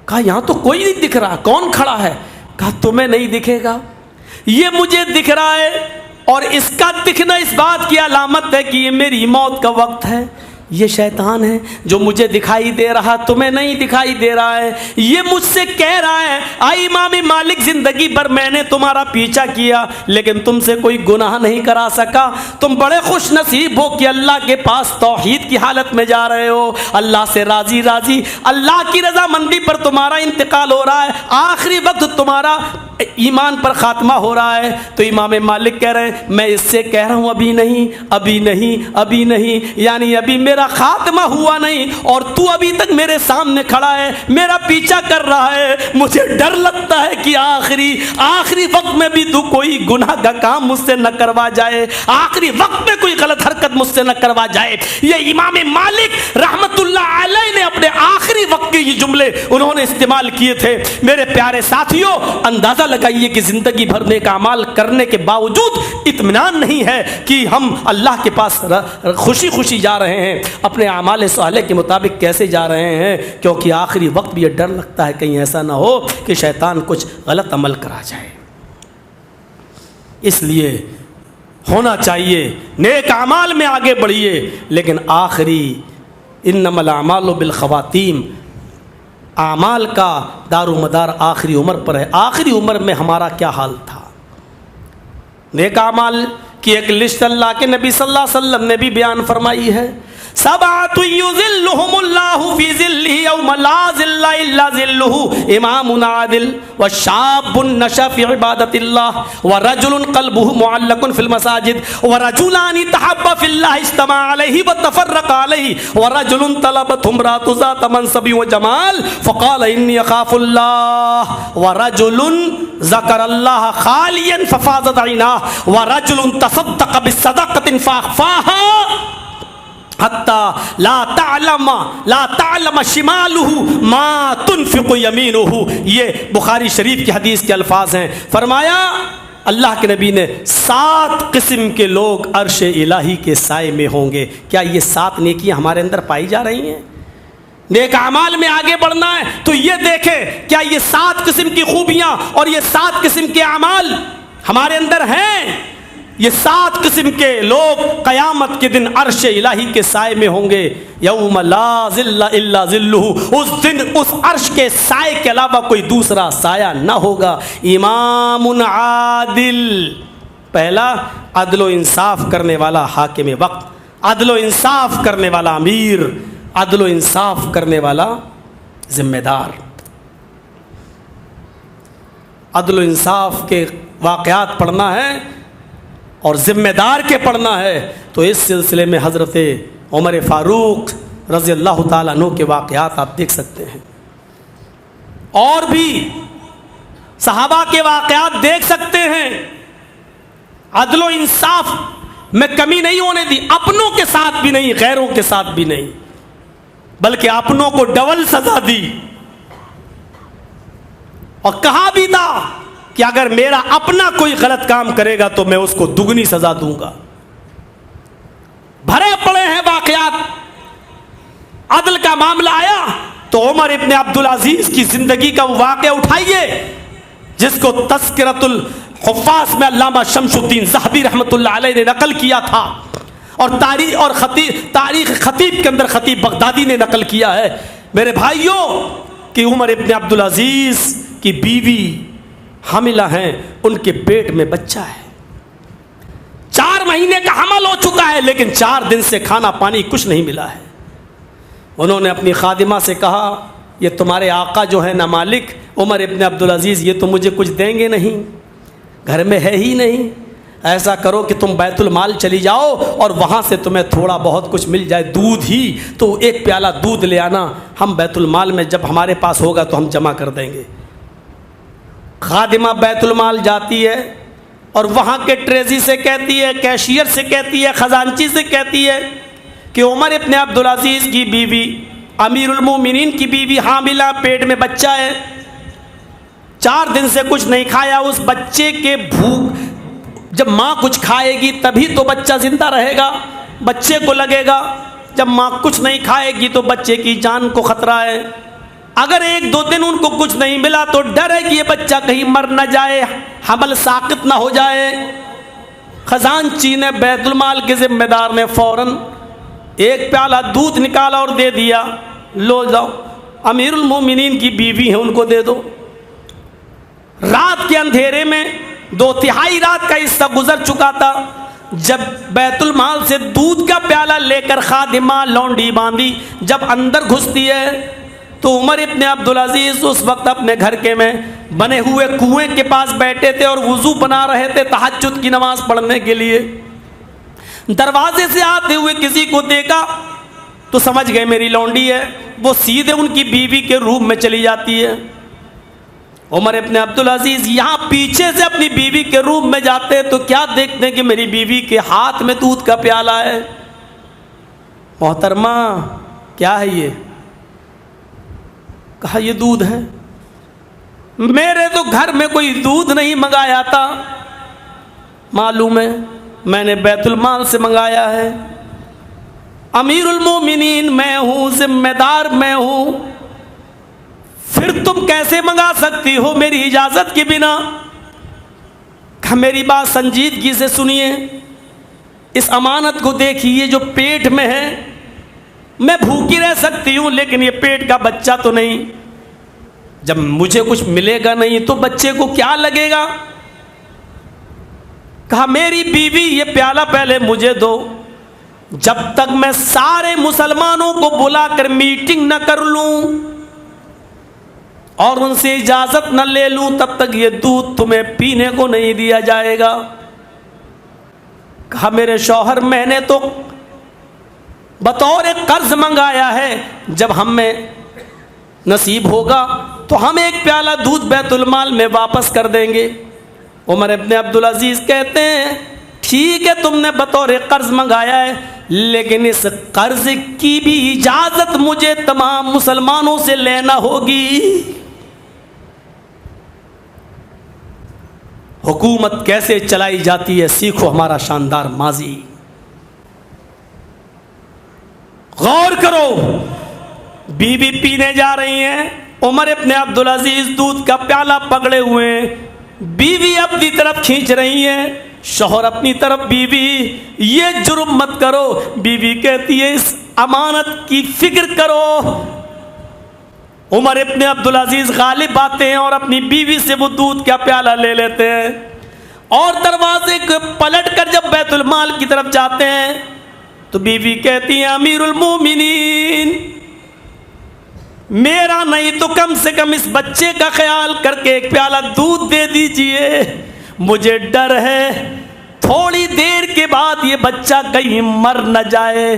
کہا یہاں تو کوئی نہیں دکھ رہا، کون کھڑا ہے؟ کہا تمہیں نہیں دکھے گا، یہ مجھے دکھ رہا ہے اور اس کا دکھنا اس بات کی علامت ہے کہ یہ میری موت کا وقت ہے، یہ شیطان ہے جو مجھے دکھائی دے رہا تمہیں نہیں دکھائی دے رہا ہے، یہ مجھ سے کہہ رہا ہے آئی امام مالک زندگی بھر میں نے تمہارا پیچھا کیا لیکن تم سے کوئی گناہ نہیں کرا سکا، تم بڑے خوش نصیب ہو کہ اللہ کے پاس توحید کی حالت میں جا رہے ہو، اللہ سے راضی راضی، اللہ کی رضامندی پر تمہارا انتقال ہو رہا ہے، آخری وقت تمہارا ایمان پر خاتمہ ہو رہا ہے۔ تو امام مالک کہہ رہے ہیں میں اس سے کہہ رہا ہوں ابھی نہیں ابھی نہیں ابھی نہیں، یعنی ابھی میرا خاتمہ ہوا نہیں اور تو ابھی تک میرے سامنے کھڑا ہے، میرا پیچھا کر رہا ہے، مجھے ڈر لگتا ہے کہ آخری وقت میں بھی تو کوئی گناہ کا کام مجھ سے نہ کروا جائے، آخری وقت میں کوئی غلط حرکت مجھ سے نہ کروا جائے۔ یہ امام مالک رحمت اللہ علیہ نے اپنے آخری وقت کے یہ جملے انہوں نے استعمال کیے تھے۔ میرے پیارے ساتھیوں، اندازہ لگائیے کہ زندگی بھر نیک اعمال کرنے کے باوجود اطمینان نہیں ہے کہ ہم اللہ کے پاس خوشی خوشی جا رہے ہیں، اپنے اعمال صالح کے مطابق کیسے جا رہے ہیں، کیونکہ آخری وقت بھی یہ ڈر لگتا ہے کہیں ایسا نہ ہو کہ شیطان کچھ غلط عمل کرا جائے۔ اس لیے ہونا چاہیے نیک اعمال میں آگے بڑھیے، لیکن آخری انما الاعمال بالخواتیم، اعمال کا دار و مدار آخری عمر پر ہے۔ آخری عمر میں ہمارا کیا حال تھا؟ نیک اعمال کی ایک لسٹ اللہ کے نبی صلی اللہ علیہ وسلم نے بھی بیان فرمائی ہے، سبعۃ یظلھم اللہ فی ظلہ یوم لا ظل الا ظلہ، امام عادل وشاب نشأ فی عبادۃ اللہ ورجل قلبہ معلق فی المساجد ورجلان تحابا فی اللہ اجتمعا علیہ وتفرقا علیہ ورجل طلبته امرأة ذات منصب وجمال فقال انی اخاف اللہ ورجل ذکر اللہ خالیا ففاضت عیناہ ورجل تصدق بصدقۃ فاخفاها حتی لا تعلم شمالہ ما تنفق یمینہ۔ یہ بخاری شریف کی حدیث کے الفاظ ہیں۔ فرمایا اللہ کے نبی نے 7 قسم کے لوگ عرش الہی کے سائے میں ہوں گے۔ کیا یہ 7 نیکیاں ہمارے اندر پائی جا رہی ہیں؟ نیک اعمال میں آگے بڑھنا ہے تو یہ دیکھیں کیا یہ 7 قسم کی خوبیاں اور یہ 7 قسم کے اعمال ہمارے اندر ہیں؟ یہ 7 قسم کے لوگ قیامت کے دن عرش الہی کے سائے میں ہوں گے، یوم لا ظل الا ظلہ، اس دن اس عرش کے سائے کے علاوہ کوئی دوسرا سایہ نہ ہوگا۔ امام عادل، پہلا عدل و انصاف کرنے والا حاکم وقت، عدل و انصاف کرنے والا امیر، عدل و انصاف کرنے والا ذمہ دار۔ عدل و انصاف کے واقعات پڑھنا ہے اور ذمہ دار کے پڑھنا ہے تو اس سلسلے میں حضرت عمر فاروق رضی اللہ تعالیٰ عنہ کے واقعات آپ دیکھ سکتے ہیں، اور بھی صحابہ کے واقعات دیکھ سکتے ہیں۔ عدل و انصاف میں کمی نہیں ہونے دی، اپنوں کے ساتھ بھی نہیں، غیروں کے ساتھ بھی نہیں، بلکہ اپنوں کو ڈبل سزا دی، اور کہا بھی تھا کہ اگر میرا اپنا کوئی غلط کام کرے گا تو میں اس کو دگنی سزا دوں گا۔ بھرے پڑے ہیں واقعات۔ عدل کا معاملہ آیا تو عمر ابن عبدالعزیز کی زندگی کا وہ واقعہ اٹھائیے جس کو تذکرۃ الحفاظ میں علامہ شمس الدین ذہبی رحمۃ اللہ علیہ نے نقل کیا تھا، اور تاریخ خطیب کے اندر خطیب بغدادی نے نقل کیا ہے۔ میرے بھائیوں کہ عمر ابن عبدالعزیز کی بیوی حاملہ ہیں، ان کے پیٹ میں بچہ ہے، 4 مہینے کا حمل ہو چکا ہے، لیکن 4 دن سے کھانا پانی کچھ نہیں ملا ہے۔ انہوں نے اپنی خادمہ سے کہا یہ تمہارے آقا جو ہے نا مالک عمر ابن عبدالعزیز، یہ تو مجھے کچھ دیں گے نہیں، گھر میں ہے ہی نہیں، ایسا کرو کہ تم بیت المال چلی جاؤ اور وہاں سے تمہیں تھوڑا بہت کچھ مل جائے، دودھ ہی تو 1 پیالہ دودھ لے آنا، ہم بیت المال میں جب ہمارے پاس ہوگا تو ہم جمع کر دیں گے۔ خادمہ بیت المال جاتی ہے اور وہاں کے ٹریزی سے کہتی ہے، کیشیئر سے کہتی ہے، خزانچی سے کہتی ہے کہ عمر ابن عبدالعزیز کی بیوی، امیر المومنین کی بیوی حاملہ، پیٹ میں بچہ ہے، 4 دن سے کچھ نہیں کھایا، اس بچے کے بھوک، جب ماں کچھ کھائے گی تبھی تو بچہ زندہ رہے گا، بچے کو لگے گا، جب ماں کچھ نہیں کھائے گی تو بچے کی جان کو خطرہ ہے، اگر 1-2 دن ان کو کچھ نہیں ملا تو ڈر ہے کہ یہ بچہ کہیں مر نہ جائے، حمل ساقط نہ ہو جائے۔ خزانچی نے، بیت المال کے ذمہ دار نے فوراً ایک پیالہ دودھ نکالا اور دے دیا، لو جاؤ، امیر المومنین کی بیوی ہے، ان کو دے دو۔ رات کے اندھیرے میں 2/3 رات کا حصہ گزر چکا تھا، جب بیت المال سے دودھ کا پیالہ لے کر خادمہ لونڈی باندھی جب اندر گھستی ہے تو عمر ابن عبدالعزیز اس وقت اپنے گھر کے میں بنے ہوئے کنویں کے پاس بیٹھے تھے اور وضو بنا رہے تھے تہجد کی نماز پڑھنے کے لیے۔ دروازے سے آتے ہوئے کسی کو دیکھا تو سمجھ گئے میری لونڈی ہے، وہ سیدھے ان کی بیوی کے روم میں چلی جاتی ہے۔ عمر ابن عبدالعزیز یہاں پیچھے سے اپنی بیوی کے روم میں جاتے تو کیا دیکھتے ہیں کہ میری بیوی کے ہاتھ میں دودھ کا پیالہ ہے۔ محترمہ کیا ہے یہ؟ کہا یہ دودھ ہے۔ میرے تو گھر میں کوئی دودھ نہیں منگایا تھا، معلوم ہے میں نے بیت المال سے منگایا ہے، امیر المومنین میں ہوں، ذمہ دار میں ہوں، پھر تم کیسے منگا سکتی ہو میری اجازت کے بنا؟ کہ میری بات سنجیدگی سے سنیے، اس امانت کو دیکھیے جو پیٹ میں ہے، میں بھوکی رہ سکتی ہوں لیکن یہ پیٹ کا بچہ تو نہیں، جب مجھے کچھ ملے گا نہیں تو بچے کو کیا لگے گا؟ کہا میری بیوی یہ پیالہ پہلے مجھے دو، جب تک میں سارے مسلمانوں کو بلا کر میٹنگ نہ کر لوں اور ان سے اجازت نہ لے لوں تب تک یہ دودھ تمہیں پینے کو نہیں دیا جائے گا۔ کہا میرے شوہر میں نے تو بطور قرض منگایا ہے، جب ہم میں نصیب ہوگا تو ہم ایک پیالہ دودھ بیت المال میں واپس کر دیں گے۔ عمر ابن عبدالعزیز کہتے ہیں ٹھیک ہے تم نے بطور قرض منگایا ہے، لیکن اس قرض کی بھی اجازت مجھے تمام مسلمانوں سے لینا ہوگی۔ حکومت کیسے چلائی جاتی ہے سیکھو ہمارا شاندار ماضی، غور کرو۔ بیوی پینے جا رہی ہیں، عمر ابن عبدالعزیز دودھ کا پیالہ پکڑے ہوئے ہیں، بیوی اپنی طرف کھینچ رہی ہیں، شوہر اپنی طرف، بیوی یہ جرم مت کرو، بیوی کہتی ہے اس امانت کی فکر کرو۔ عمر ابن عبدالعزیز غالب آتے ہیں اور اپنی بیوی سے وہ دودھ کا پیالہ لے لیتے ہیں اور دروازے کو پلٹ کر جب بیت المال کی طرف جاتے ہیں تو بیوی کہتی ہے امیر المومنین میرا نہیں تو کم سے کم اس بچے کا خیال کر کے ایک پیالہ دودھ دے دیجئے، مجھے ڈر ہے تھوڑی دیر کے بعد یہ بچہ کہیں مر نہ جائے۔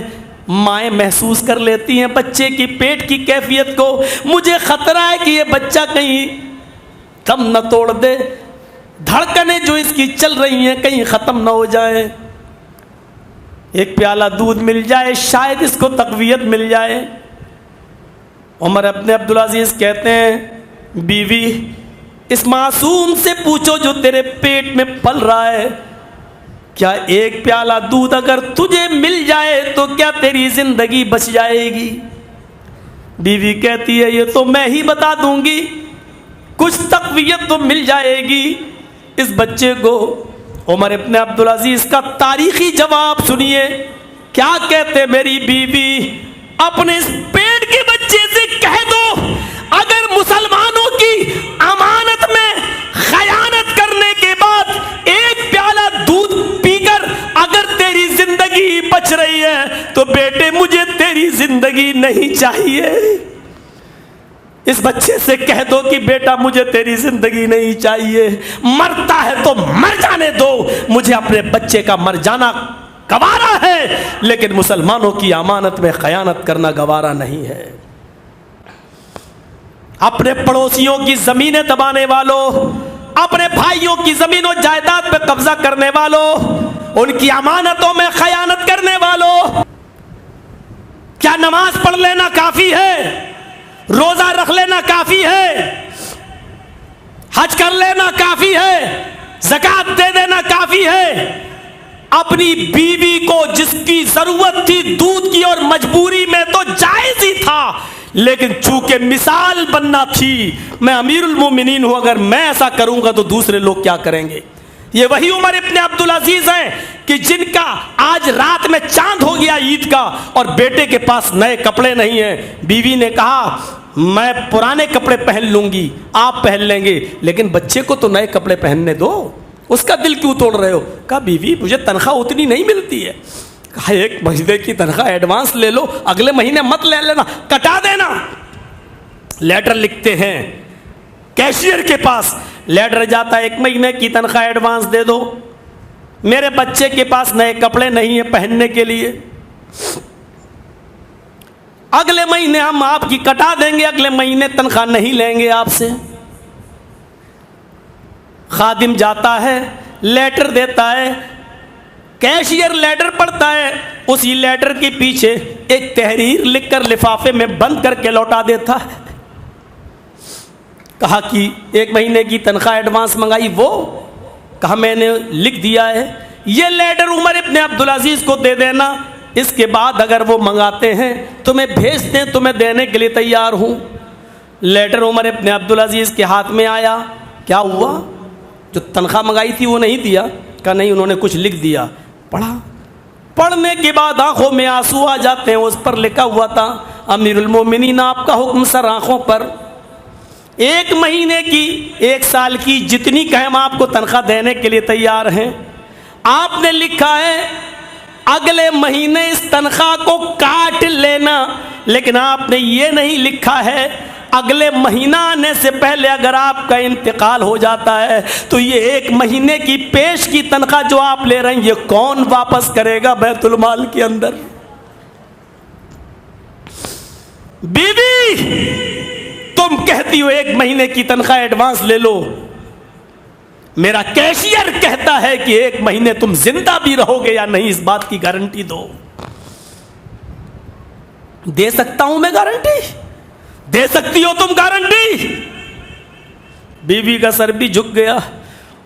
مائیں محسوس کر لیتی ہیں بچے کی پیٹ کی کیفیت کو، مجھے خطرہ ہے کہ یہ بچہ کہیں دم نہ توڑ دے، دھڑکنیں جو اس کی چل رہی ہیں کہیں ختم نہ ہو جائیں، ایک پیالہ دودھ مل جائے شاید اس کو تقویت مل جائے۔ عمر ابن عبدالعزیز کہتے ہیں بیوی اس معصوم سے پوچھو جو تیرے پیٹ میں پل رہا ہے، کیا ایک پیالہ دودھ اگر تجھے مل جائے تو کیا تیری زندگی بچ جائے گی؟ بیوی کہتی ہے یہ تو میں ہی بتا دوں گی، کچھ تقویت تو مل جائے گی اس بچے کو۔ عمر ابن عبدالعزیز کا تاریخی جواب سنیے، کیا کہتے میری بیوی اپنے اس پیٹ کے بچے سے کہہ دو اگر مسلمانوں کی امانت میں خیانت کرنے کے بعد ایک پیالہ دودھ پی کر اگر تیری زندگی بچ رہی ہے تو بیٹے مجھے تیری زندگی نہیں چاہیے۔ اس بچے سے کہہ دو کہ بیٹا مجھے تیری زندگی نہیں چاہیے، مرتا ہے تو مر جانے دو، مجھے اپنے بچے کا مر جانا گوارا ہے لیکن مسلمانوں کی امانت میں خیانت کرنا گوارا نہیں ہے۔ اپنے پڑوسیوں کی زمینیں دبانے والوں، اپنے بھائیوں کی زمین و جائیداد پہ قبضہ کرنے والوں، ان کی امانتوں میں خیانت کرنے والوں، کیا نماز پڑھ لینا کافی ہے؟ روزہ رکھ لینا کافی ہے؟ حج کر لینا کافی ہے؟ زکوٰۃ دے دینا کافی ہے؟ اپنی بیوی کو جس کی ضرورت تھی دودھ کی اور مجبوری میں تو جائز ہی تھا، لیکن چونکہ مثال بننا تھی، میں امیر المومنین ہوں، اگر میں ایسا کروں گا تو دوسرے لوگ کیا کریں گے، یہ وہی عمر ابن عبدالعزیز ہیں کہ جن کا آج رات میں چاند ہو گیا عید کا اور بیٹے کے پاس نئے کپڑے نہیں ہیں. بیوی نے کہا میں پرانے کپڑے پہن لوں گی, آپ پہن لیں گے, لیکن بچے کو تو نئے کپڑے پہننے دو, اس کا دل کیوں توڑ رہے ہو؟ کہا بیوی مجھے تنخواہ اتنی نہیں ملتی ہے. کہا 1 مہینے کی تنخواہ ایڈوانس لے لو, اگلے مہینے مت لے لینا, کٹا دینا. لیٹر لکھتے ہیں کیشیئر کے پاس, لیٹر جاتا ہے 1 مہینے کی تنخواہ ایڈوانس دے دو, میرے بچے کے پاس نئے کپڑے نہیں ہیں پہننے کے لیے, اگلے مہینے ہم آپ کی کٹا دیں گے, اگلے مہینے تنخواہ نہیں لیں گے آپ سے. خادم جاتا ہے لیٹر دیتا ہے, کیشیئر لیٹر پڑھتا ہے, اسی لیٹر کے پیچھے ایک تحریر لکھ کر لفافے میں بند کر کے لوٹا دیتا ہے. کہا کہ 1 مہینے کی تنخواہ ایڈوانس منگائی, وہ کہا میں نے لکھ دیا ہے, یہ لیٹر عمر ابن عبدالعزیز کو دے دینا, اس کے بعد اگر وہ منگاتے ہیں تمہیں بھیج دیں, تمہیں دینے کے لیے تیار ہوں. لیٹر عمر ابن عبدالعزیز کے ہاتھ میں آیا, کیا ہوا؟ جو تنخواہ منگائی تھی وہ نہیں دیا؟ کہا نہیں, انہوں نے کچھ لکھ دیا. پڑھا, پڑھنے کے بعد آنکھوں میں آنسو آ جاتے ہیں. اس پر لکھا ہوا تھا امیر المومنین آپ کا حکم سر آنکھوں پر, 1 مہینے کی 1 سال کی جتنی کہ ہم آپ کو تنخواہ دینے کے لیے تیار ہیں. آپ نے لکھا ہے اگلے مہینے اس تنخواہ کو کاٹ لینا, لیکن آپ نے یہ نہیں لکھا ہے اگلے مہینہ آنے سے پہلے اگر آپ کا انتقال ہو جاتا ہے تو یہ 1 مہینے کی پیش کی تنخواہ جو آپ لے رہے ہیں یہ کون واپس کرے گا بیت المال کے اندر؟ بیوی تم کہتی ہو 1 مہینے کی تنخواہ ایڈوانس لے لو, میرا کیشیئر کہتا ہے کہ 1 مہینے تم زندہ بھی رہو گے یا نہیں, اس بات کی گارنٹی دو. دے سکتا ہوں میں گارنٹی؟ دے سکتی ہو تم گارنٹی؟ بیوی کا سر بھی جھک گیا.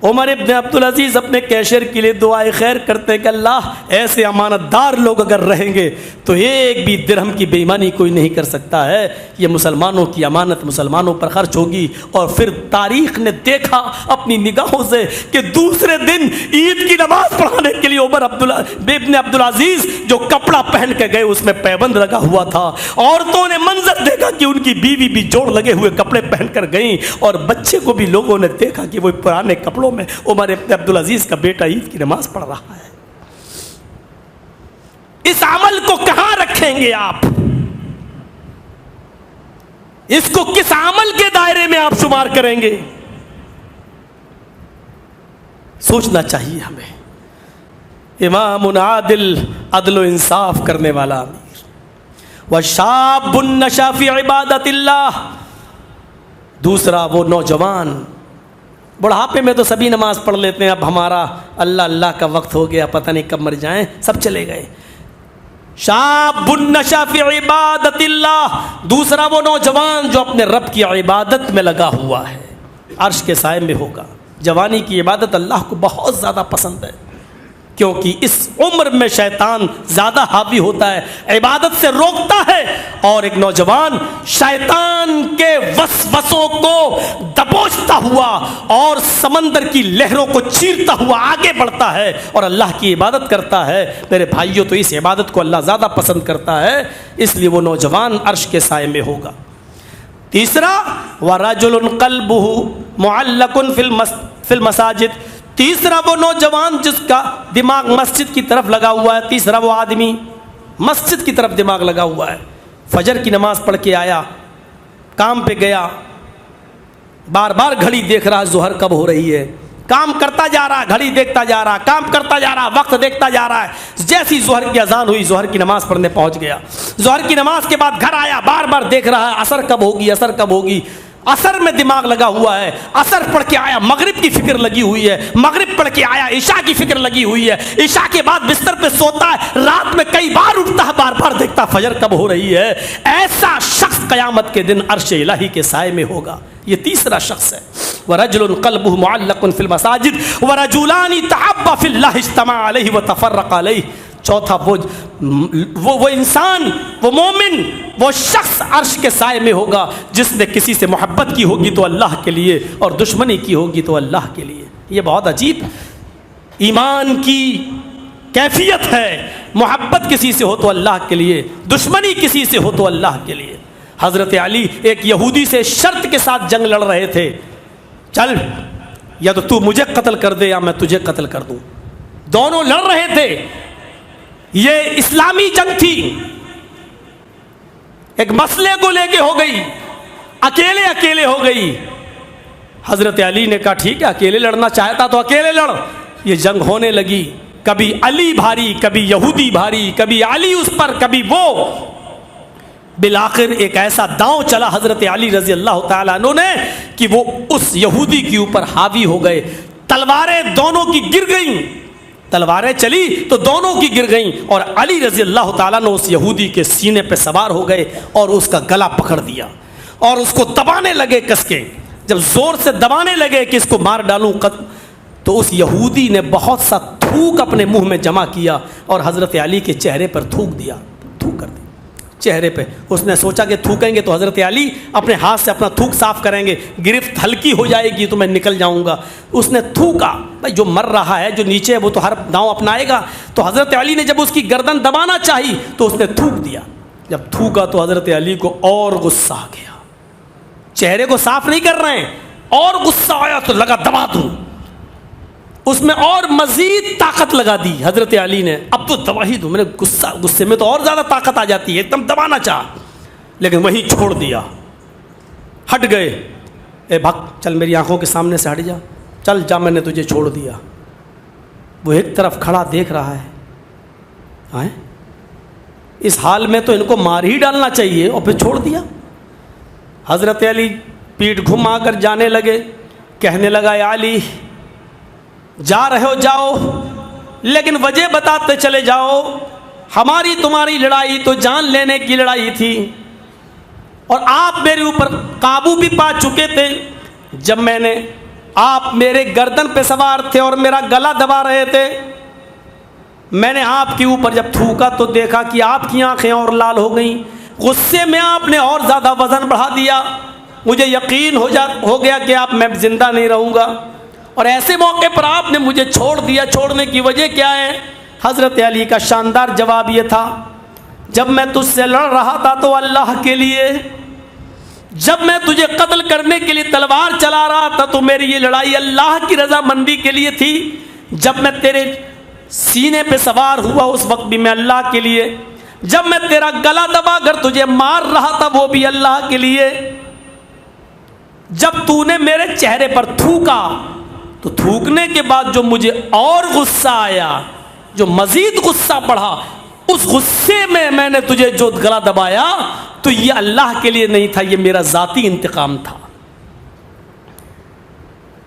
عمر ابن عبدالعزیز اپنے کیشیئر کے لیے دعائے خیر کرتے کہ اللہ ایسے امانت دار لوگ اگر رہیں گے تو 1 بھی درہم کی بے ایمانی کوئی نہیں کر سکتا ہے. یہ مسلمانوں کی امانت مسلمانوں پر خرچ ہوگی. اور پھر تاریخ نے دیکھا اپنی نگاہوں سے کہ دوسرے دن عید کی نماز پڑھانے کے لیے عمر ابن عبدالعزیز جو کپڑا پہن کے گئے اس میں پیبند لگا ہوا تھا. عورتوں نے منظر دیکھا کہ ان کی بیوی بھی جوڑ لگے ہوئے کپڑے پہن کر گئیں, اور بچے کو بھی لوگوں نے دیکھا کہ وہ پرانے کپڑوں میں عمر ابن عبدالعزیز کا بیٹا عید کی نماز پڑھ رہا ہے. اس عمل کو کہاں رکھیں گے آپ؟ اس کو کس عمل کے دائرے میں آپ شمار کریں گے؟ سوچنا چاہیے ہمیں. امام عادل, عدل و انصاف کرنے والا امیر, وشاب نشا فی عبادت اللہ. دوسرا وہ نوجوان, بڑھاپے میں تو سبھی نماز پڑھ لیتے ہیں, اب ہمارا اللہ اللہ کا وقت ہو گیا, پتہ نہیں کب مر جائیں, سب چلے گئے. شاب نشا فی عبادت اللہ, دوسرا وہ نوجوان جو اپنے رب کی عبادت میں لگا ہوا ہے, عرش کے سائے میں ہوگا. جوانی کی عبادت اللہ کو بہت زیادہ پسند ہے, کیونکہ اس عمر میں شیطان زیادہ حاوی ہوتا ہے, عبادت سے روکتا ہے. اور ایک نوجوان شیطان کے وسوسوں کو دبوچتا ہوا اور سمندر کی لہروں کو چیرتا ہوا آگے بڑھتا ہے اور اللہ کی عبادت کرتا ہے. میرے بھائیوں, تو اس عبادت کو اللہ زیادہ پسند کرتا ہے, اس لیے وہ نوجوان عرش کے سائے میں ہوگا. تیسرا وَرَجُلٌ قَلْبُهُ مُعَلَّقٌ فِي الْمَسَاجِدِ, تیسرا وہ نوجوان جس کا دماغ مسجد کی طرف لگا ہوا ہے. تیسرا وہ آدمی مسجد کی طرف دماغ لگا ہوا ہے. فجر کی نماز پڑھ کے آیا, کام پہ گیا, بار بار گھڑی دیکھ رہا ظہر کب ہو رہی ہے, کام کرتا جا رہا, گھڑی دیکھتا جا رہا, کام کرتا جا رہا, وقت دیکھتا جا رہا ہے. جیسی ظہر کی اذان ہوئی ظہر کی نماز پڑھنے پہنچ گیا. ظہر کی نماز کے بعد گھر آیا, بار بار دیکھ رہا ہے عصر کب ہوگی, عصر کب ہوگی. عصر میں دماغ لگا ہوا ہے, عصر پڑھ کے آیا, مغرب کی فکر لگی ہوئی ہے, مغرب پڑھ کے آیا, عشاء کی فکر لگی ہوئی ہے, عشاء کے بعد بستر پہ سوتا ہے, رات میں کئی بار اٹھتا ہے, بار بار دیکھتا فجر کب ہو رہی ہے. ایسا شخص قیامت کے دن عرش الہی کے سائے میں ہوگا. یہ تیسرا شخص ہے. وَرَجُلٌ قَلْبُهُ مُعَلَّقٌ فِي الْمَسَاجِدِ وَرَجُلَانِ تَحَابَّا فِي اللَّهِ اجْتَمَعَا عَلَيْهِ وَتَفَرَّقَا عَلَيْهِ. چوتھا وہ انسان, وہ مومن, وہ شخص عرش کے سائے میں ہوگا جس نے کسی سے محبت کی ہوگی تو اللہ کے لیے, اور دشمنی کی ہوگی تو اللہ کے لیے. یہ بہت عجیب ایمان کی کیفیت ہے، محبت کسی سے ہو تو اللہ کے لیے، دشمنی کسی سے ہو تو اللہ کے لیے۔ حضرت علی ایک یہودی سے شرط کے ساتھ جنگ لڑ رہے تھے، چل یا تو مجھے قتل کر دے یا میں تجھے قتل کر دوں۔ دونوں لڑ رہے تھے، یہ اسلامی جنگ تھی، ایک مسئلے کو لے کے ہو گئی، اکیلے ہو گئی۔ حضرت علی نے کہا ٹھیک ہے، اکیلے لڑنا چاہتا تو اکیلے لڑ۔ یہ جنگ ہونے لگی، کبھی علی بھاری، کبھی یہودی بھاری، کبھی علی اس پر، کبھی وہ۔ بالآخر ایک ایسا داؤں چلا حضرت علی رضی اللہ تعالیٰ عنہ نے کہ وہ اس یہودی کے اوپر حاوی ہو گئے، تلواریں دونوں کی گر گئیں، تلواریں چلی تو دونوں کی گر گئیں، اور علی رضی اللہ تعالیٰ نے اس یہودی کے سینے پہ سوار ہو گئے اور اس کا گلا پکڑ دیا اور اس کو دبانے لگے کس کے۔ جب زور سے دبانے لگے کہ اس کو مار ڈالوں تو اس یہودی نے بہت سا تھوک اپنے منہ میں جمع کیا اور حضرت علی کے چہرے پر تھوک دیا، تھوک کر دیا چہرے پہ۔ اس نے سوچا کہ تھوکیں گے تو حضرت علی اپنے ہاتھ سے اپنا تھوک صاف کریں گے، گرفت ہلکی ہو جائے گی تو میں نکل جاؤں گا۔ اس نے تھوکا، بھائی جو مر رہا ہے، جو نیچے ہے، وہ تو ہر داؤں اپنائے گا۔ تو حضرت علی نے جب اس کی گردن دبانا چاہی تو اس نے تھوک دیا۔ جب تھوکا تو حضرت علی کو اور غصہ آ گیا، چہرے کو صاف نہیں کر رہے ہیں، اور غصہ آیا تو لگا دبا دوں۔ اس میں اور مزید طاقت لگا دی حضرت علی نے، اب تو دبا ہی دوں، میں نے غصے میں تو اور زیادہ طاقت آ جاتی ہے، ایک دم دبانا چاہ، لیکن وہیں چھوڑ دیا، ہٹ گئے۔ اے بھگ، چل میری آنکھوں کے سامنے سے ہٹ جا، چل جا، میں نے تجھے چھوڑ دیا۔ وہ ایک طرف کھڑا دیکھ رہا ہے، اس حال میں تو ان کو مار ہی ڈالنا چاہیے، اور پھر چھوڑ دیا۔ حضرت علی پیٹھ گھما کر جانے لگے، کہنے لگا اے علی جا رہے ہو جاؤ، لیکن وجہ بتاتے چلے جاؤ، ہماری تمہاری لڑائی تو جان لینے کی لڑائی تھی، اور آپ میرے اوپر قابو بھی پا چکے تھے۔ جب آپ میرے گردن پہ سوار تھے اور میرا گلا دبا رہے تھے، میں نے آپ کے اوپر جب تھوکا تو دیکھا کہ آپ کی آنکھیں اور لال ہو گئیں، غصے میں آپ نے اور زیادہ وزن بڑھا دیا، مجھے یقین ہو گیا کہ آپ میں زندہ نہیں رہوں گا، اور ایسے موقع پر آپ نے مجھے چھوڑ دیا۔ چھوڑنے کی وجہ کیا ہے؟ حضرت علی کا شاندار جواب یہ تھا، جب میں تجھ سے لڑ رہا تھا تو اللہ کے لیے، جب میں تجھے قتل کرنے کے لیے تلوار چلا رہا تھا تو میری یہ لڑائی اللہ کی رضامندی کے لیے تھی، جب میں تیرے سینے پہ سوار ہوا اس وقت بھی میں اللہ کے لیے، جب میں تیرا گلا دبا کر تجھے مار رہا تھا وہ بھی اللہ کے لیے، جب تو نے میرے چہرے پر تھوکا تو تھوکنے کے بعد جو مجھے اور غصہ آیا، جو مزید غصہ بڑھا، اس غصے میں نے تجھے جو گلا دبایا تو یہ اللہ کے لیے نہیں تھا، یہ میرا ذاتی انتقام تھا۔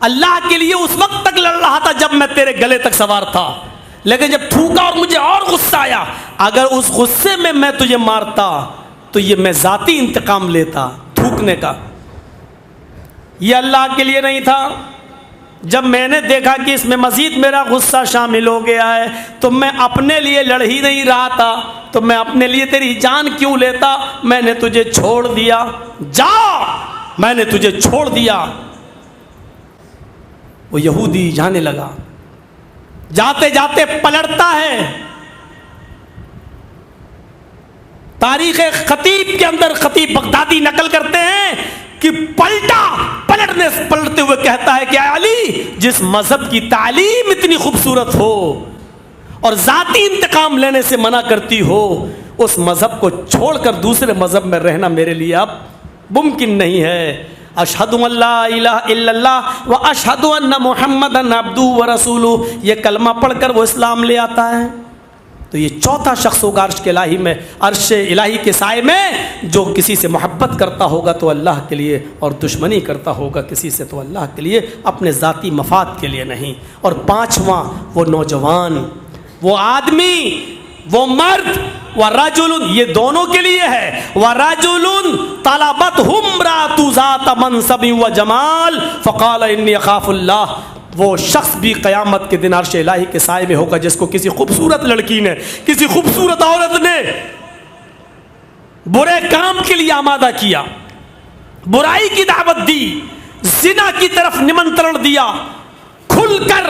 اللہ کے لیے اس وقت تک لڑ رہا تھا جب میں تیرے گلے تک سوار تھا، لیکن جب تھوکا اور مجھے اور غصہ آیا، اگر اس غصے میں تجھے مارتا تو یہ میں ذاتی انتقام لیتا تھوکنے کا، یہ اللہ کے لیے نہیں تھا۔ جب میں نے دیکھا کہ اس میں مزید میرا غصہ شامل ہو گیا ہے تو میں اپنے لیے لڑ ہی نہیں رہا تھا، تو میں اپنے لیے تیری جان کیوں لیتا؟ میں نے تجھے چھوڑ دیا، جا، میں نے تجھے چھوڑ دیا۔ وہ یہودی جانے لگا، جاتے جاتے پلٹتا ہے۔ تاریخ خطیب کے اندر خطیب بغدادی نقل کرتے ہیں کہ پلٹتے ہوئے کہتا ہے کہ اے علی، جس مذہب کی تعلیم اتنی خوبصورت ہو اور ذاتی انتقام لینے سے منع کرتی ہو، اس مذہب کو چھوڑ کر دوسرے مذہب میں رہنا میرے لیے اب ممکن نہیں ہے۔ اشہد ان لا الہ الا اللہ و اشہد ان محمدن عبدہ و رسولہ، یہ کلمہ پڑھ کر وہ اسلام لے آتا ہے۔ تو یہ چوتھا شخص ہوگا عرش کے الہی میں، عرش الہی کے سائے میں، جو کسی سے محبت کرتا ہوگا تو اللہ کے لیے، اور دشمنی کرتا ہوگا کسی سے تو اللہ کے لیے، اپنے ذاتی مفاد کے لیے نہیں۔ اور پانچواں، وہ نوجوان، وہ آدمی، وہ مرد، وَرَجُلٌ، یہ دونوں کے لیے ہے، وَرَجُلٌ طَلَبَتْهُ امْرَأَةٌ ذَاتَ مَنْصَبٍ وَجَمَالٍ فَقَالَ إِنِّي أَخَافُ اللَّهَ، وہ شخص بھی قیامت کے دن عرش الہی کے سائے میں ہوگا جس کو کسی خوبصورت لڑکی نے، کسی خوبصورت عورت نے برے کام کے لیے آمادہ کیا، برائی کی دعوت دی، زنا کی طرف نمنترن دیا، کھل کر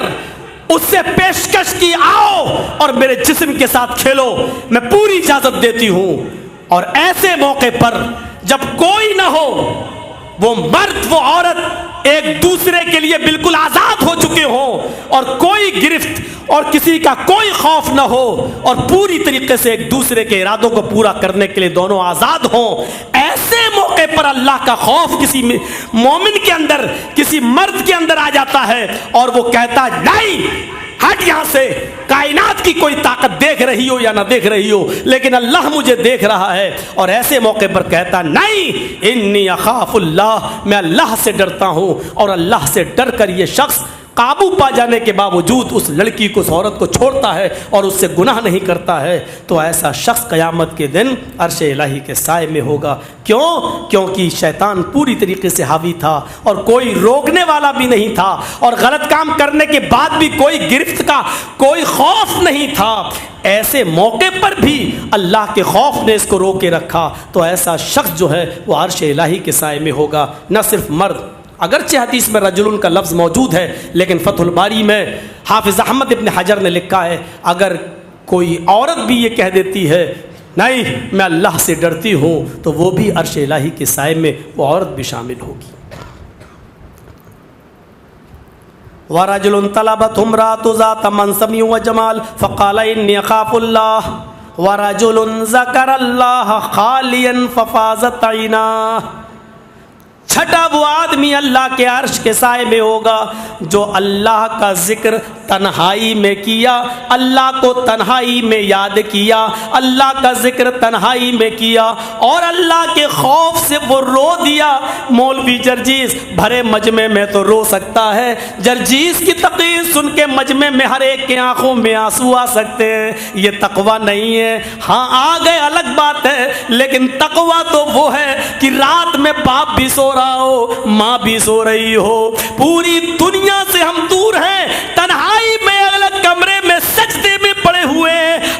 اس سے پیشکش کی آؤ اور میرے جسم کے ساتھ کھیلو، میں پوری اجازت دیتی ہوں۔ اور ایسے موقع پر جب کوئی نہ ہو، وہ مرد وہ عورت ایک دوسرے کے لیے بالکل آزاد ہو چکے ہوں اور کوئی گرفت اور کسی کا کوئی خوف نہ ہو اور پوری طریقے سے ایک دوسرے کے ارادوں کو پورا کرنے کے لیے دونوں آزاد ہوں، ایسے موقع پر اللہ کا خوف کسی مومن کے اندر، کسی مرد کے اندر آ جاتا ہے اور وہ کہتا ہے نہیں، ہٹ یہاں سے، کائنات کی کوئی طاقت دیکھ رہی ہو یا نہ دیکھ رہی ہو لیکن اللہ مجھے دیکھ رہا ہے، اور ایسے موقع پر کہتا نہیں، انی اخاف اللہ، میں اللہ سے ڈرتا ہوں، اور اللہ سے ڈر کر یہ شخص قابو پا جانے کے باوجود اس لڑکی کو، اس عورت کو چھوڑتا ہے اور اس سے گناہ نہیں کرتا ہے، تو ایسا شخص قیامت کے دن عرش الہی کے سائے میں ہوگا۔ کیوں؟ کیونکہ شیطان پوری طریقے سے حاوی تھا اور کوئی روکنے والا بھی نہیں تھا، اور غلط کام کرنے کے بعد بھی کوئی گرفت کا کوئی خوف نہیں تھا۔ ایسے موقع پر بھی اللہ کے خوف نے اس کو روکے رکھا، تو ایسا شخص جو ہے وہ عرش الہی کے سائے میں ہوگا۔ نہ صرف مرد، اگرچہ حدیث میں رجل کا لفظ موجود ہے لیکن فتح الباری میں حافظ احمد ابن حجر نے لکھا ہے اگر کوئی عورت بھی یہ کہہ دیتی ہے نہیں میں اللہ سے ڈرتی ہوں، تو وہ بھی عرش الہی کے سائے میں وہ عورت بھی شامل ہوگی۔ وَرَجُلٌ طَلَبَتْهُ امْرَأَةٌ ذَاتَ مَنْصَبٍ وَجَمَالٍ فَقَالَ إِنِّي أَخَافُ اللَّهَ وَرَجُلٌ ذَكَرَ اللَّهَ خَالِيًا فَفَاضَتْ عَيْنَاهُ۔ چھٹا وہ آدمی اللہ کے عرش کے سائے میں ہوگا جو اللہ کا ذکر تنہائی میں کیا، اللہ کو تنہائی میں یاد کیا، اللہ کا ذکر تنہائی میں کیا اور اللہ کے خوف سے وہ رو دیا۔ مولوی جرجیز بھرے مجمع میں تو رو سکتا ہے، جرجیز کی تقریر سن کے مجمع میں ہر ایک کے آنکھوں میں آنسو آ سکتے ہیں، یہ تقویٰ نہیں ہے۔ ہاں آ گئے الگ بات ہے، لیکن تقویٰ تو وہ ہے کہ رات میں باپ بھی سو رہا ہو، ماں بھی سو رہی ہو، پوری دنیا سے ہم دور ہیں، تنہائی میں الگ کمرے میں سجدے میں پڑے ہوئے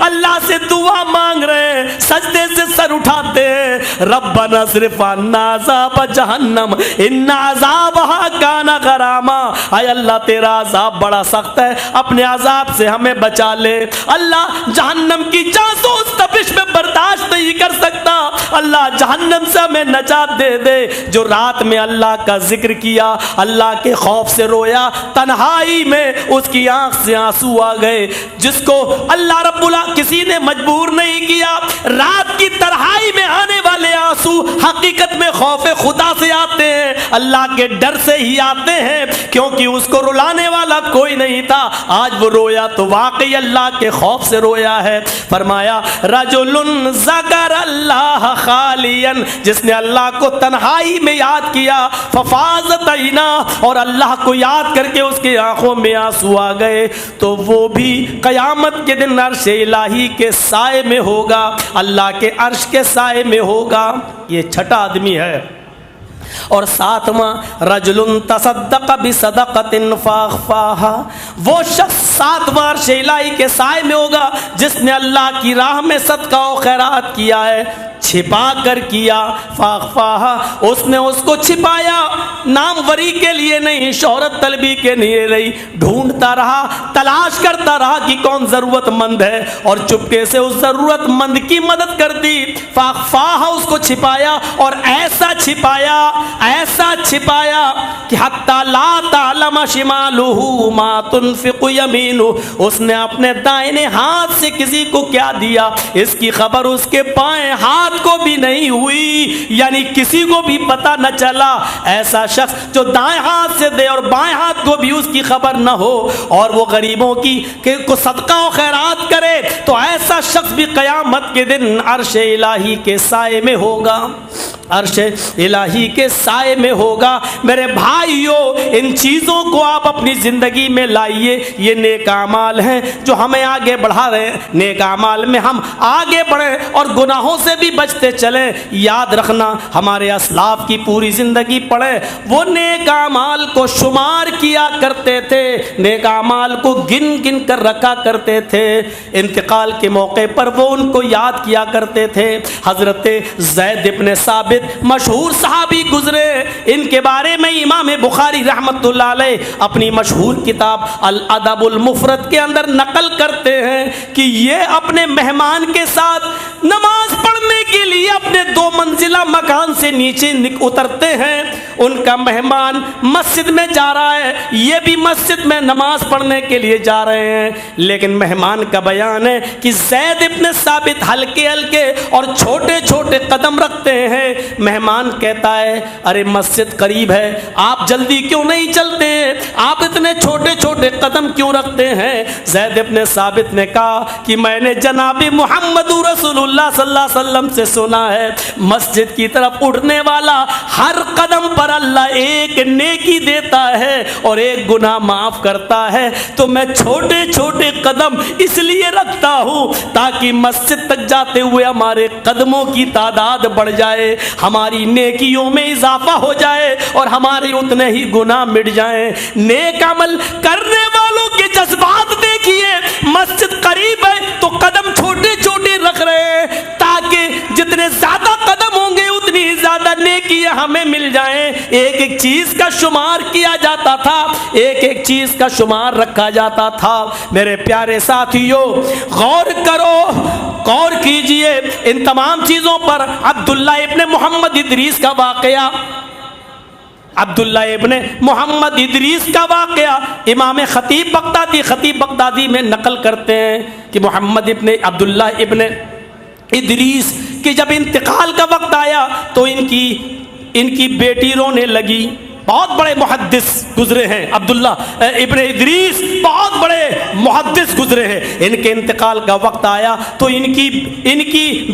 اللہ سے دعا مانگ رہے، سجدے سے سر اٹھاتے ہیں، ربنا اصرف عنا عذاب جہنم ان عذابها کان غراما، اے اللہ تیرا عذاب بڑا سخت ہے، اپنے عذاب سے ہمیں بچا لے۔ اللہ جہنم کی جاسوس تپش میں برداشت نہیں کر سکتا، اللہ جہنم سے ہمیں نجات دے دے۔ جو رات میں اللہ کا ذکر کیا، اللہ کے خوف سے رویا، تنہائی میں اس کی آنکھ سے آنسو آ گئے، جس کو اللہ رب کسی نے مجبور نہیں کیا۔ رات کی تنہائی میں آنے والے آنسو حقیقت میں خوف خدا سے آتے ہیں، اللہ کے ڈر سے ہی آتے ہیں، کیونکہ اس کو رلانے والا کوئی نہیں تھا۔ آج وہ رویا تو واقعی اللہ کے خوف سے رویا ہے۔ فرمایا رجل ذکر اللہ خالیا، جس نے اللہ کو تنہائی میں یاد کیا، ففاضت عیناہ، اور اللہ کو یاد کر کے اس کی آنکھوں میں آنسو آ گئے، تو وہ بھی قیامت کے دن عرش الہی کے سائے میں ہوگا، اللہ کے عرش کے سائے میں ہوگا۔ یہ چھٹا آدمی ہے۔ اور ساتواں رجل تصدق بصدقۃ فاخفاها، وہ شخص ساتواں عرش الہی کے سائے میں ہوگا جس نے اللہ کی راہ میں صدقہ و خیرات کیا ہے، چھپا کر کیا، فاخفاها، اس نے اس کو چھپایا، ناموری کے لیے نہیں، شہرت طلبی کے لیے نہیں، ڈھونڈتا رہا، تلاش کرتا رہا کہ کون ضرورت مند ہے اور چپکے سے اس ضرورت مند کی مدد کر دی۔ فاخفاها، اس کو چھپایا، اور ایسا چھپایا کہ حتی لا تعلم شمالہ ما تنفق یمینہ، اس نے اپنے دائنے ہاتھ سے کسی کو کیا دیا اس کی خبر اس کے بائیں ہاتھ کو بھی نہیں ہوئی، یعنی کسی کو بھی پتہ نہ چلا۔ ایسا شخص جو دائیں ہاتھ سے دے اور بائیں ہاتھ کو بھی اس کی خبر نہ ہو اور وہ غریبوں کی کو صدقہ و خیرات کرے، تو ایسا شخص بھی قیامت کے دن عرش الہی کے سائے میں ہوگا، عرش الہی کے سائے میں ہوگا۔ میرے بھائیو، ان چیزوں کو آپ اپنی زندگی میں لائیے، یہ نیک اعمال ہیں جو ہمیں آگے بڑھا رہے ہیں، نیک اعمال میں ہم آگے بڑھیں اور گناہوں سے بھی بچتے چلیں۔ یاد رکھنا، ہمارے اسلاف کی پوری زندگی پڑھیں، وہ نیک اعمال کو شمار کیا کرتے تھے، نیک اعمال کو گن گن کر رکھا کرتے تھے، انتقال کے موقع پر وہ ان کو یاد کیا کرتے تھے۔ حضرت زید ابن ثابت ثابت مشہور صحابی گزرے، ان کے بارے میں امام بخاری رحمۃ اللہ علیہ اپنی مشہور کتاب الادب المفرد کے اندر نقل کرتے ہیں کہ یہ اپنے مہمان کے ساتھ نماز پڑھنے کے لیے اپنے 2 منزلہ مکان سے نیچے اترتے ہیں۔ ان کا مہمان مسجد میں جا رہا ہے، یہ بھی مسجد میں نماز پڑھنے کے لیے جا رہے ہیں، لیکن مہمان کا بیان ہے کہ زید ابن ثابت ہلکے ہلکے اور چھوٹے چھوٹے قدم رکھتے ہیں۔ مہمان کہتا ہے ارے مسجد قریب ہے، آپ جلدی کیوں نہیں چلتے ہیں، آپ اتنے چھوٹے چھوٹے قدم کیوں رکھتے ہیں؟ زید ابن ثابت نے کہا کہ میں نے جناب محمد رسول اللہ صلی اللہ علیہ وسلم سے سنا ہے مسجد کی طرف اٹھنے والا ہر قدم پر اللہ ایک نیکی دیتا ہے اور ایک گناہ معاف کرتا ہے، تو میں چھوٹے چھوٹے قدم اس لیے رکھتا ہوں تاکہ مسجد تک جاتے ہوئے ہمارے قدموں کی تعداد بڑھ جائے، ہماری نیکیوں میں اضافہ ہو جائے اور ہمارے اتنے ہی گناہ مٹ جائیں۔ نیک عمل کرنے والوں کے جذبات دیکھیے، مسجد قریب ہے تو قدم چھوٹے چھوٹے رکھ رہے ہیں تاکہ جتنے زیادہ قدم ہوں گے اتنی زیادہ نیکیاں ہمیں مل جائیں۔ ایک ایک چیز کا شمار کیا جاتا تھا، ایک ایک چیز کا شمار رکھا جاتا تھا۔ میرے پیارے ساتھیوں، غور کرو، غور کیجئے ان تمام چیزوں پر۔ عبداللہ ابن محمد ادریس کا واقعہ، عبداللہ ابن محمد ادریس کا واقعہ امام خطیب بغدادی میں نقل کرتے ہیں کہ محمد ابن عبداللہ ابن ادریس کہ جب انتقال کا وقت آیا تو ان کی بیٹی رونے لگی۔ بہت بڑے محدث گزرے ہیں عبداللہ ابن ادریس، بہت بڑے محدث گزرے ہیں۔ ان کے انتقال کا وقت آیا تو ان کی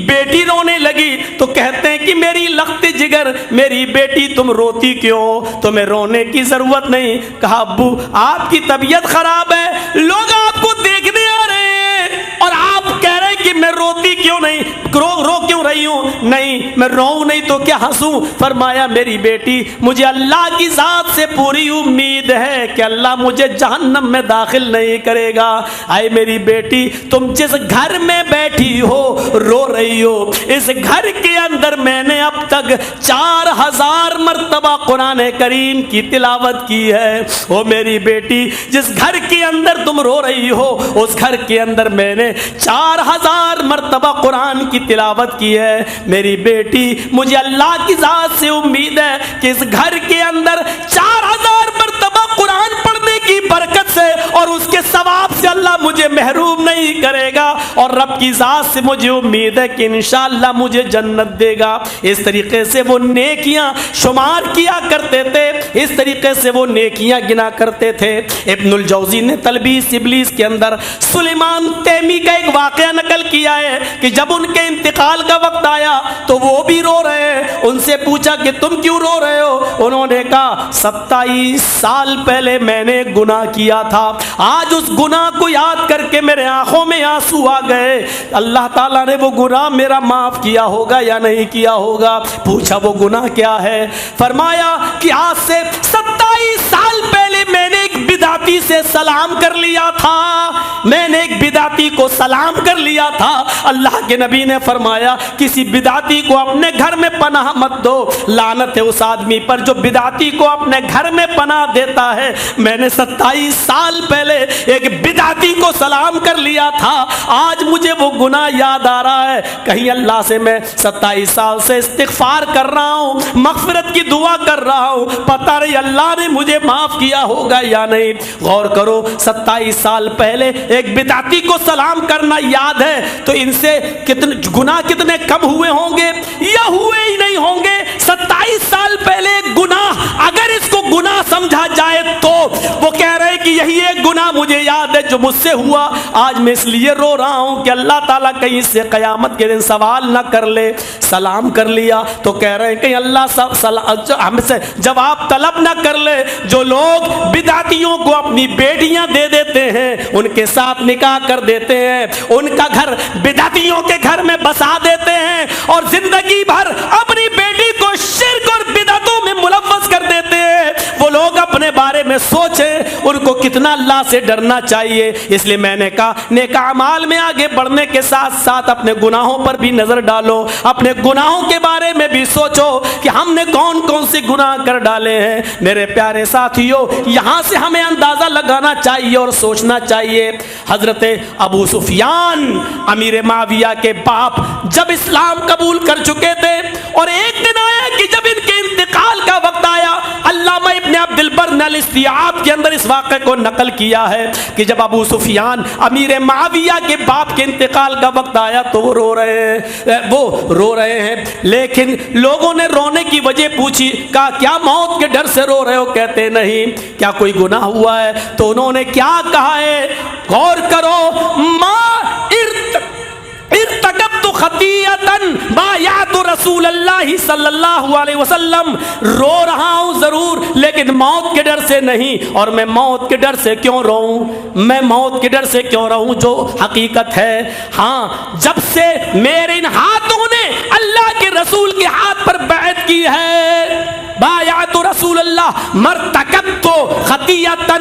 بیٹی رونے لگی، تو کہتے ہیں کہ میری لخت جگر، میری بیٹی تم روتی کیوں؟ تمہیں رونے کی ضرورت نہیں۔ کہا ابو آپ کی طبیعت خراب ہے، لوگ آپ کو دیکھنے آ رہے ہیں اور آپ کہہ رہے ہیں کہ میں روتی کیوں نہیں، رو کیوں رہی ہوں؟ نہیں میں روؤں نہیں تو کیا ہنسوں؟ فرمایا میری بیٹی مجھے اللہ کی ذات سے پوری امید ہے کہ اللہ مجھے جہنم میں داخل نہیں کرے گا۔ اے میری بیٹی تم جس گھر میں بیٹھی ہو رو رہی ہو، اس گھر کے اندر میں نے اب تک 4000 مرتبہ قرآن کریم کی تلاوت کی ہے۔ او میری بیٹی جس گھر کے اندر تم رو رہی ہو اس گھر کے اندر میں نے 4000 مرتبہ قرآن کی تلاوت کی ہے۔ میری بیٹی مجھے اللہ کی ذات سے امید ہے کہ اس گھر کے اندر 4000 مرتبہ قرآن پڑھنے کی برکت سے اور اس کے ثواب سے اللہ مجھے محروم نہیں کرے گا، اور رب کی ذات سے مجھے امید ہے کہ انشاءاللہ مجھے جنت دے گا۔ اس طریقے سے وہ نیکیاں شمار کیا کرتے تھے، اس طریقے سے وہ نیکیاں گنا کرتے تھے۔ ابن الجوزی نے تلبیس ابلیس کے اندر سلیمان تیمی کا ایک واقعہ نقل کیا ہے کہ جب ان کے انتقال کا وقت آیا تو وہ بھی رو رہے ہیں۔ ان سے پوچھا کہ تم کیوں رو رہے ہو؟ انہوں نے کہا 27 سال پہلے میں نے گناہ کیا تھا، آج اس گناہ کو یاد کر کے میرے آنکھوں میں آنسو آ گئے۔ اللہ تعالیٰ نے وہ گناہ میرا معاف کیا ہوگا یا نہیں کیا ہوگا؟ پوچھا وہ گناہ کیا ہے؟ فرمایا کہ آج سے 27 سال پہلے میں نے ایک بدعتی سے سلام کر لیا تھا، میں نے ایک بدعتی کو سلام کر لیا تھا۔ اللہ کے نبی نے فرمایا کسی بدعتی کو اپنے گھر میں پناہ مت دو، لعنت ہے اس آدمی پر جو بدعتی کو اپنے گھر میں پناہ دیتا ہے۔ میں نے 27 سال پہلے ایک بدعتی کو سلام کر لیا تھا، آج مجھے وہ گناہ یاد آ رہا ہے، کہیں اللہ سے میں 27 سال سے استغفار کر رہا ہوں، مغفرت کی دعا کر رہا ہوں، پتہ نہیں اللہ نے مجھے معاف کیا ہوگا یا نہیں۔ غور کرو 27 سال پہلے ایک بدعتی کو سلام کرنا یاد ہے تو ان سے کتنے گناہ کتنے کم ہوئے ہوں گے یا ہوئے ہی نہیں ہوں گے؟ 27 سال پہلے گناہ اگر اس کو گناہ سمجھا جائے تو وہ کہہ رہے کہ یہی ایک گناہ مجھے یاد ہے جو مجھ سے ہوا، آج میں اس لیے رو رہا ہوں کہ اللہ تعالیٰ کہیں سے قیامت کے دن سوال نہ کر لے۔ سلام کر لیا تو کہہ رہے ہیں کہ اللہ ہم سے جواب طلب نہ کر لے۔ جو لوگ بدعتیوں کو اپنی بیٹیاں دے دیتے ہیں، ان کے ساتھ نکاح کر دیتے ہیں، ان کا گھر بدعتیوں کے گھر میں بسا دیتے ہیں اور زندگی بھر اپنی بیٹی کو شرک اور بدعتوں میں ملوث کر دیتے ہیں، وہ لوگ اپنے بارے میں سوچیں ان کو کتنا اللہ سے ڈرنا چاہیے. اس لیے میں نے کہا نیک اعمال میں آگے بڑھنے کے ساتھ ساتھ اپنے گناہوں پر بھی نظر ڈالو, اپنے گناہوں کے بارے میں بھی سوچو کہ ہم نے کون کون سے گناہ کر ڈالے ہیں. میرے پیارے ساتھیوں, یہاں سے ہمیں اندازہ لگانا چاہیے اور سوچنا چاہیے. حضرت ابو سفیان امیر معاویہ کے باپ جب اسلام قبول کر چکے تھے, اور ایک دن آیا کہ جب ان کے انتقال کا وقت آیا, علامہ ابن عبد البر نے الاستیعاب کے اندر اس واقعے کو نقل کیا ہے کہ جب ابو سفیان امیر معاویہ کے باپ کے انتقال کا وقت آیا تو وہ رو رہے ہیں. لیکن لوگوں نے رونے کی وجہ پوچھی, کہا کیا موت کے ڈر سے رو رہے ہو؟ کہتے نہیں. کیا کوئی گناہ ہوا ہے؟ تو انہوں نے کیا کہا ہے, غور کرو, ارتکبت خطیئۃ بایعت رسول اللہ صلی اللہ علیہ وسلم. رو رہا ہوں ضرور لیکن موت کے ڈر سے نہیں. اور میں موت کے ڈر سے کیوں رہوں؟ میں موت کے ڈر سے کیوں رہوں جو حقیقت ہے. ہاں, جب سے میرے ان ہاتھوں نے اللہ کے رسول کے ہاتھ پر بیعت کی ہے, بایعت رسول اللہ مرتکبت خطیئۃ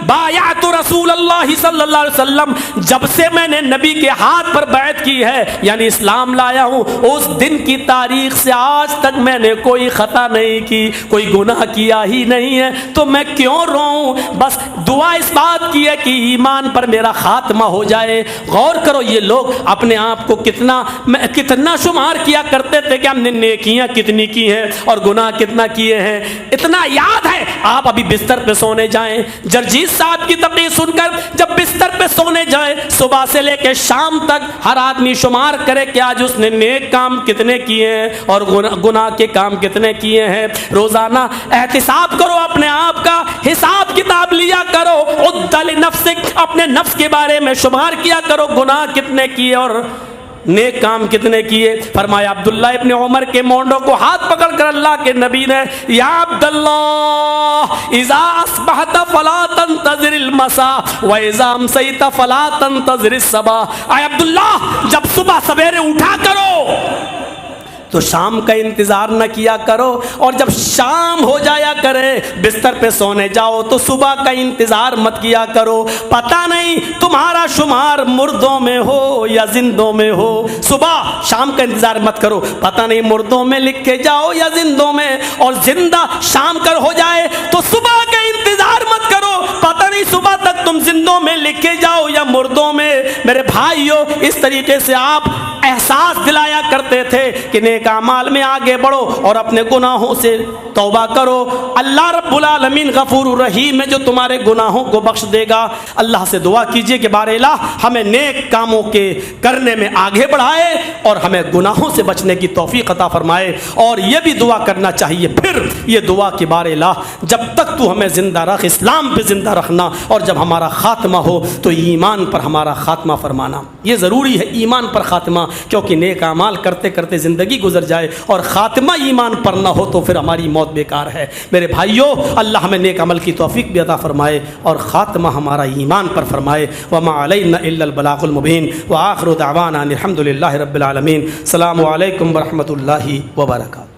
بایعت رسول اللہ صلی اللہ علیہ وسلم, جب سے میں نے نبی کے ہاتھ پر بیعت کی ہے یعنی اسلام لایا ہوں, اس دن کی تاریخ سے آج تک میں نے کوئی خطا نہیں کی, کوئی گناہ کیا ہی نہیں ہے, تو میں کیوں روؤں؟ بس دعا اس بات کی ہے کہ ایمان پر میرا خاتمہ ہو جائے. غور کرو, یہ لوگ اپنے آپ کو کتنا شمار کیا کرتے تھے کہ ہم نے نیکیاں کتنی کی ہیں اور گناہ کتنا کیے ہیں. اتنا یاد ہے, آپ ابھی بستر پہ سونے جائیں, جرجیت صاحب کی تقریر سن کر جب بستر پہ سونے جائیں, صبح سے لے کے شام تک ہر آدمی شمار کرے کہ آج اس نے نیک کام کتنے کیے ہیں اور گناہ کے کام کتنے کیے ہیں. روزانہ احتساب کرو, اپنے آپ کا حساب کتاب لیا کرو. عدل نفسک, اپنے نفس کے بارے میں شمار کیا کرو, گناہ کتنے کیے اور نیک کام کتنے کیے. فرمایا عبداللہ ابن عمر کے مونڈوں کو ہاتھ پکڑ کر اللہ کے نبی نے, یا عبداللہ اذا اصبحت فلا تنتظر المساء واذا امسیت فلا تنتظر الصباح. اے عبداللہ, جب صبح سویرے اٹھا کرو تو شام کا انتظار نہ کیا کرو, اور جب شام ہو جایا کرے بستر پہ سونے جاؤ تو صبح کا انتظار مت کیا کرو. پتہ نہیں تمہارا شمار مردوں میں ہو یا زندوں میں ہو. صبح شام کا انتظار مت کرو, پتہ نہیں مردوں میں لکھے جاؤ یا زندوں میں, اور زندہ شام کر ہو جائے تو صبح کا انتظار مت کرو, پتہ نہیں صبح تک تم زندوں میں لکھے جاؤ یا مردوں میں. میرے بھائیو, اس طریقے سے آپ احساس دلایا کرتے تھے کہ نیک اعمال میں آگے بڑھو اور اپنے گناہوں سے توبہ کرو. اللہ رب العالمین غفور الرحیم ہے جو تمہارے گناہوں کو بخش دے گا. اللہ سے دعا کیجئے کہ بار الہ ہمیں نیک کاموں کے کرنے میں آگے بڑھائے اور ہمیں گناہوں سے بچنے کی توفیق عطا فرمائے. اور یہ بھی دعا کرنا چاہیے پھر یہ دعا کہ بار الہ جب تک تو ہمیں زندہ رکھ, اسلام پہ زندہ رکھنا, اور جب ہمارا خاتمہ ہو تو ایمان پر ہمارا خاتمہ فرمانا. یہ ضروری ہے ایمان پر خاتمہ, کیونکہ نیک اعمال کرتے کرتے زندگی گزر جائے اور خاتمہ ایمان پر نہ ہو تو پھر ہماری موت بیکار ہے. میرے بھائیو, اللہ ہمیں نیک عمل کی توفیق بھی عطا فرمائے اور خاتمہ ہمارا ایمان پر فرمائے. وما علینا الا البلاغ المبین وآخر دعوانا الحمد للہ رب العالمین. السلام علیکم ورحمۃ اللہ وبرکاتہ.